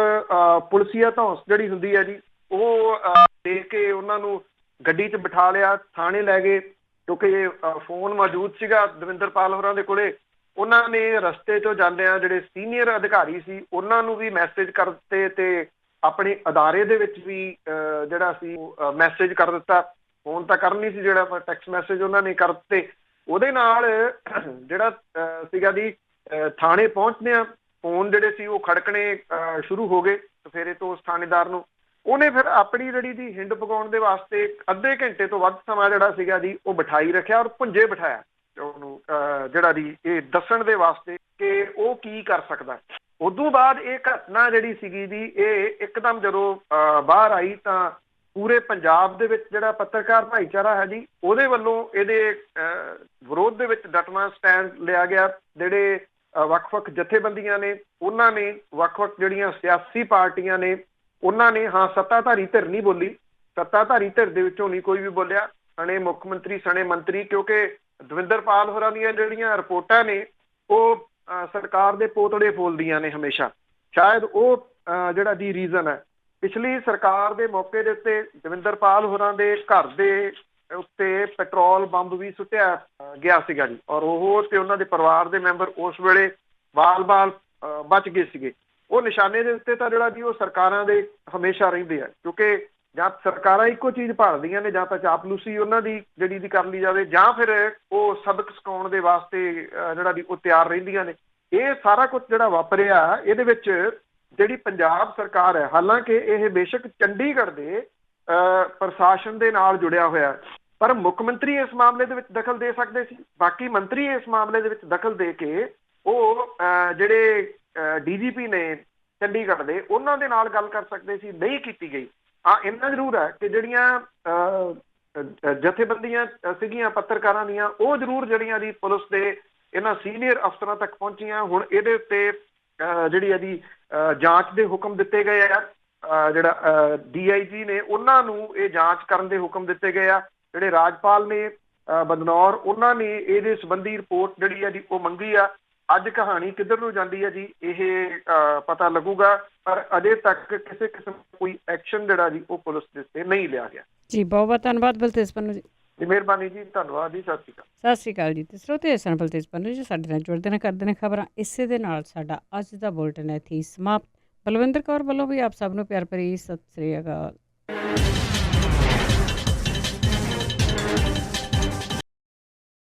[SPEAKER 2] ਪੁਲਿਸੀਆ ਧੌਂਸ ਜਿਹੜੀ ਹੁੰਦੀ ਹੈ ਜੀ ਉਹ ਦੇਖ ਕੇ ਉਹਨਾਂ ਨੂੰ ਗੱਡੀ 'ਚ ਬਿਠਾ ਲਿਆ, ਥਾਣੇ ਲੈ ਗਏ। ਕਿਉਂਕਿ ਫੋਨ ਮੌਜੂਦ ਸੀਗਾ ਦਵਿੰਦਰਪਾਲ ਹੋਰਾਂ ਦੇ ਕੋਲੇ। ਉਹਨਾਂ ਨੇ ਰਸਤੇ 'ਚੋਂ ਜਾਂਦਿਆਂ ਜਿਹੜੇ ਸੀਨੀਅਰ ਅਧਿਕਾਰੀ ਸੀ ਉਹਨਾਂ ਨੂੰ ਵੀ ਮੈਸੇਜ ਕਰ ਦਿੱਤੇ ਤੇ ਆਪਣੇ ਅਦਾਰੇ ਦੇ ਵਿੱਚ ਵੀ ਜਿਹੜਾ ਸੀ ਮੈਸੇਜ ਕਰ ਦਿੱਤਾ। ਫੋਨ ਤਾਂ ਕਰਨੀ ਸੀ, ਜਿਹੜਾ ਟੈਕਸਟ ਮੈਸੇਜ ਉਹਨਾਂ ਨੇ ਕਰ ਦਿੱਤੇ। ਉਹਦੇ ਨਾਲ ਜਿਹੜਾ ਸੀਗਾ ਜੀ ਥਾਣੇ ਪਹੁੰਚਦਿਆਂ ਫੋਨ ਜਿਹੜੇ ਸੀ ਉਹ ਖੜਕਣੇ ਸ਼ੁਰੂ ਹੋ ਗਏ ਸਫੇਰੇ ਤੋਂ ਉਸ ਥਾਣੇਦਾਰ ਨੂੰ। ਉਹਨੇ ਫਿਰ ਆਪਣੀ ਜਿਹੜੀ ਦੀ ਹਿੰਡ ਪਕਾਉਣ ਦੇ ਵਾਸਤੇ ਅੱਧੇ ਘੰਟੇ ਤੋਂ ਵੱਧ ਸਮਾਂ ਜਿਹੜਾ ਸੀਗਾ ਜੀ ਉਹ ਬਿਠਾਈ ਰੱਖਿਆ ਔਰ ਭੁੰਜੇ ਬਿਠਾਇਆ ਉਹਨੂੰ ਜਿਹੜਾ ਦੀ ਇਹ ਦੱਸਣ ਦੇ ਵਾਸਤੇ ਕਿ ਉਹ ਕੀ ਕਰ ਸਕਦਾ। ਉਦੋਂ ਬਾਅਦ ਇਹ ਘਟਨਾ ਜਿਹੜੀ ਸੀਗੀ ਜੀ ਇਹ ਇੱਕਦਮ ਜਦੋਂ ਬਾਹਰ ਆਈ ਤਾਂ ਪੂਰੇ ਪੰਜਾਬ ਦੇ ਵਿੱਚ ਜਿਹੜਾ ਪੱਤਰਕਾਰ ਭਾਈਚਾਰਾ ਹੈ ਜੀ ਉਹਦੇ ਵੱਲੋਂ ਇਹਦੇ ਵਿਰੋਧ ਦੇ ਵਿੱਚ ਡਟਵਾਂ ਸਟੈਂਡ ਲਿਆ ਗਿਆ। ਜਿਹੜੇ ਵੱਖ-ਵੱਖ ਜਥੇਬੰਦੀਆਂ ਨੇ ਉਹਨਾਂ ਨੇ, ਵੱਖ-ਵੱਖ ਜਿਹੜੀਆਂ ਸਿਆਸੀ ਪਾਰਟੀਆਂ ਨੇ ਉਹਨਾਂ ਨੇ, ਹਾਂ ਸੱਤਾਧਾਰੀ ਧਿਰ ਨਹੀਂ ਬੋਲੀ, ਸੱਤਾਧਾਰੀ ਧਿਰ ਦੇ ਵਿੱਚੋਂ ਨਹੀਂ ਕੋਈ ਵੀ ਬੋਲਿਆ, ਸਣੇ ਮੁੱਖ ਮੰਤਰੀ ਸਣੇ ਮੰਤਰੀ, ਕਿਉਂਕਿ ਦਵਿੰਦਰਪਾਲ ਹੋਰਾਂ ਦੀਆਂ ਜਿਹੜੀਆਂ ਰਿਪੋਰਟਾਂ ਨੇ ਉਹ ਸਰਕਾਰ ਦੇ ਪੋਤੜੇ ਫੋਲਦੀਆਂ ਨੇ ਹਮੇਸ਼ਾ। ਸ਼ਾਇਦ ਉਹ ਜਿਹੜਾ ਦੀ ਰੀਜ਼ਨ ਹੈ। ਪਿਛਲੀ ਸਰਕਾਰ ਦੇ ਮੌਕੇ ਦੇ ਉੱਤੇ ਦਵਿੰਦਰਪਾਲ ਹੋਰਾਂ ਦੇ ਘਰ ਦੇ ਉੱਤੇ ਪੈਟਰੋਲ ਬੰਬ ਵੀ ਸੁੱਟਿਆ ਗਿਆ ਸੀਗਾ ਜੀ, ਔਰ ਉਹ ਤੇ ਉਹਨਾਂ ਦੇ ਪਰਿਵਾਰ ਦੇ ਮੈਂਬਰ ਉਸ ਵੇਲੇ ਬਾਲ-ਬਾਲ ਬਚ ਗਏ ਸੀਗੇ। ਉਹ ਨਿਸ਼ਾਨੇ ਦੇ ਉੱਤੇ ਤਾਂ ਜਿਹੜਾ ਜੀ ਉਹ ਸਰਕਾਰਾਂ ਦੇ ਹਮੇਸ਼ਾ ਰਹਿੰਦੇ ਆ, ਕਿਉਂਕਿ ਜਾਂ ਸਰਕਾਰਾਂ ਇੱਕੋ ਚੀਜ਼ ਭਾਲਦੀਆਂ ਨੇ, ਜਾਂ ਤਾਂ ਚਾਪਲੂਸੀ ਉਹਨਾਂ ਦੀ ਜਿਹੜੀ ਦੀ ਕਰ ਲਈ ਜਾਵੇ, ਜਾਂ ਫਿਰ ਉਹ ਸਬਕ ਸਿਖਾਉਣ ਦੇ ਵਾਸਤੇ ਜਿਹੜਾ ਵੀ ਉਹ ਤਿਆਰ ਰਹਿੰਦੀਆਂ ਨੇ। ਇਹ ਸਾਰਾ ਕੁਝ ਜਿਹੜਾ ਵਾਪਰਿਆ ਇਹਦੇ ਵਿੱਚ ਜਿਹੜੀ ਪੰਜਾਬ ਸਰਕਾਰ ਹੈ, ਹਾਲਾਂਕਿ ਇਹ ਬੇਸ਼ੱਕ ਚੰਡੀਗੜ੍ਹ ਦੇ ਪ੍ਰਸ਼ਾਸਨ ਦੇ ਨਾਲ ਜੁੜਿਆ ਹੋਇਆ, ਪਰ ਮੁੱਖ ਮੰਤਰੀ ਇਸ ਮਾਮਲੇ ਦੇ ਵਿੱਚ ਦਖਲ ਦੇ ਸਕਦੇ ਸੀ। ਬਾਕੀ ਮੰਤਰੀ ਇਸ ਮਾਮਲੇ ਦੇ ਵਿੱਚ ਦਖਲ ਦੇ ਕੇ ਉਹ ਜਿਹੜੇ DGP ਨੇ ਚੰਡੀਗੜ੍ਹ ਦੇ ਉਹਨਾਂ ਦੇ ਨਾਲ ਗੱਲ ਕਰ ਸਕਦੇ ਸੀ, ਨਹੀਂ ਕੀਤੀ ਗਈ। ਹਾਂ, ਇੰਨਾ ਜ਼ਰੂਰ ਹੈ ਕਿ ਜਿਹੜੀਆਂ ਜਥੇਬੰਦੀਆਂ ਸੀਗੀਆਂ ਪੱਤਰਕਾਰਾਂ ਦੀਆਂ ਉਹ ਜ਼ਰੂਰ ਜਿਹੜੀਆਂ ਦੀ ਪੁਲਿਸ ਦੇ ਇਹਨਾਂ ਸੀਨੀਅਰ ਅਫਸਰਾਂ ਤੱਕ ਪਹੁੰਚੀਆਂ। ਹੁਣ ਇਹਦੇ ਉੱਤੇ ਜਿਹੜੀ ਇਹਦੀ ਜਾਂਚ ਦੇ ਹੁਕਮ ਦਿੱਤੇ ਗਏ ਆ। ਜਿਹੜਾ DIG ਨੇ ਉਹਨਾਂ ਨੂੰ ਇਹ ਜਾਂਚ ਕਰਨ ਦੇ ਹੁਕਮ ਦਿੱਤੇ ਗਏ ਆ। ਜਿਹੜੇ ਰਾਜਪਾਲ ਨੇ ਬਦਨੌਰ ਉਹਨਾਂ ਨੇ ਇਹਦੇ ਸੰਬੰਧੀ ਰਿਪੋਰਟ ਜਿਹੜੀ ਹੈ ਜੀ ਉਹ ਮੰਗੀ ਆ। ਅੱਜ ਕਹਾਣੀ ਕਿੱਧਰ ਨੂੰ ਜਾਂਦੀ ਹੈ ਜੀ ਇਹ ਪਤਾ ਲੱਗੂਗਾ, ਪਰ ਅਜੇ ਤੱਕ ਕਿਸੇ ਕਿਸਮ ਦਾ ਕੋਈ ਐਕਸ਼ਨ ਜਿਹੜਾ ਜੀ ਉਹ ਪੁਲਿਸ ਦੇ ਉੱਤੇ ਨਹੀਂ ਲਿਆ ਗਿਆ
[SPEAKER 1] ਜੀ। ਬਹੁਤ ਬਹੁਤ ਧੰਨਵਾਦ ਬਲਤੇਜ ਪੰਨੂ ਜੀ।
[SPEAKER 2] ਮਿਹਰਬਾਨੀ ਜੀ, ਧੰਨਵਾਦ ਜੀ, ਸਤਿ ਸ਼੍ਰੀ ਅਕਾਲ।
[SPEAKER 1] ਸਤਿ ਸ਼੍ਰੀ ਅਕਾਲ ਜੀ। ਤੇ ਸਰੋਤੇ ਸਨ ਬਲਤੇਜ ਪੰਨੂ ਜੀ ਸਾਡੇ ਨਾਲ ਜੁੜਦੇ ਨੇ, ਕਰਦੇ ਨੇ ਖਬਰਾਂ। ਇਸੇ ਦੇ ਨਾਲ ਸਾਡਾ ਅੱਜ ਦਾ ਬੁਲਟਨ ਇੱਥੇ ਹੀ ਸਮਾਪਤ। ਬਲਵਿੰਦਰ ਕੌਰ ਵੱਲੋਂ ਵੀ ਆਪ ਸਭ ਨੂੰ ਪਿਆਰ ਭਰੀ ਸਤਿ ਸ਼੍ਰੀ ਅਕਾਲ।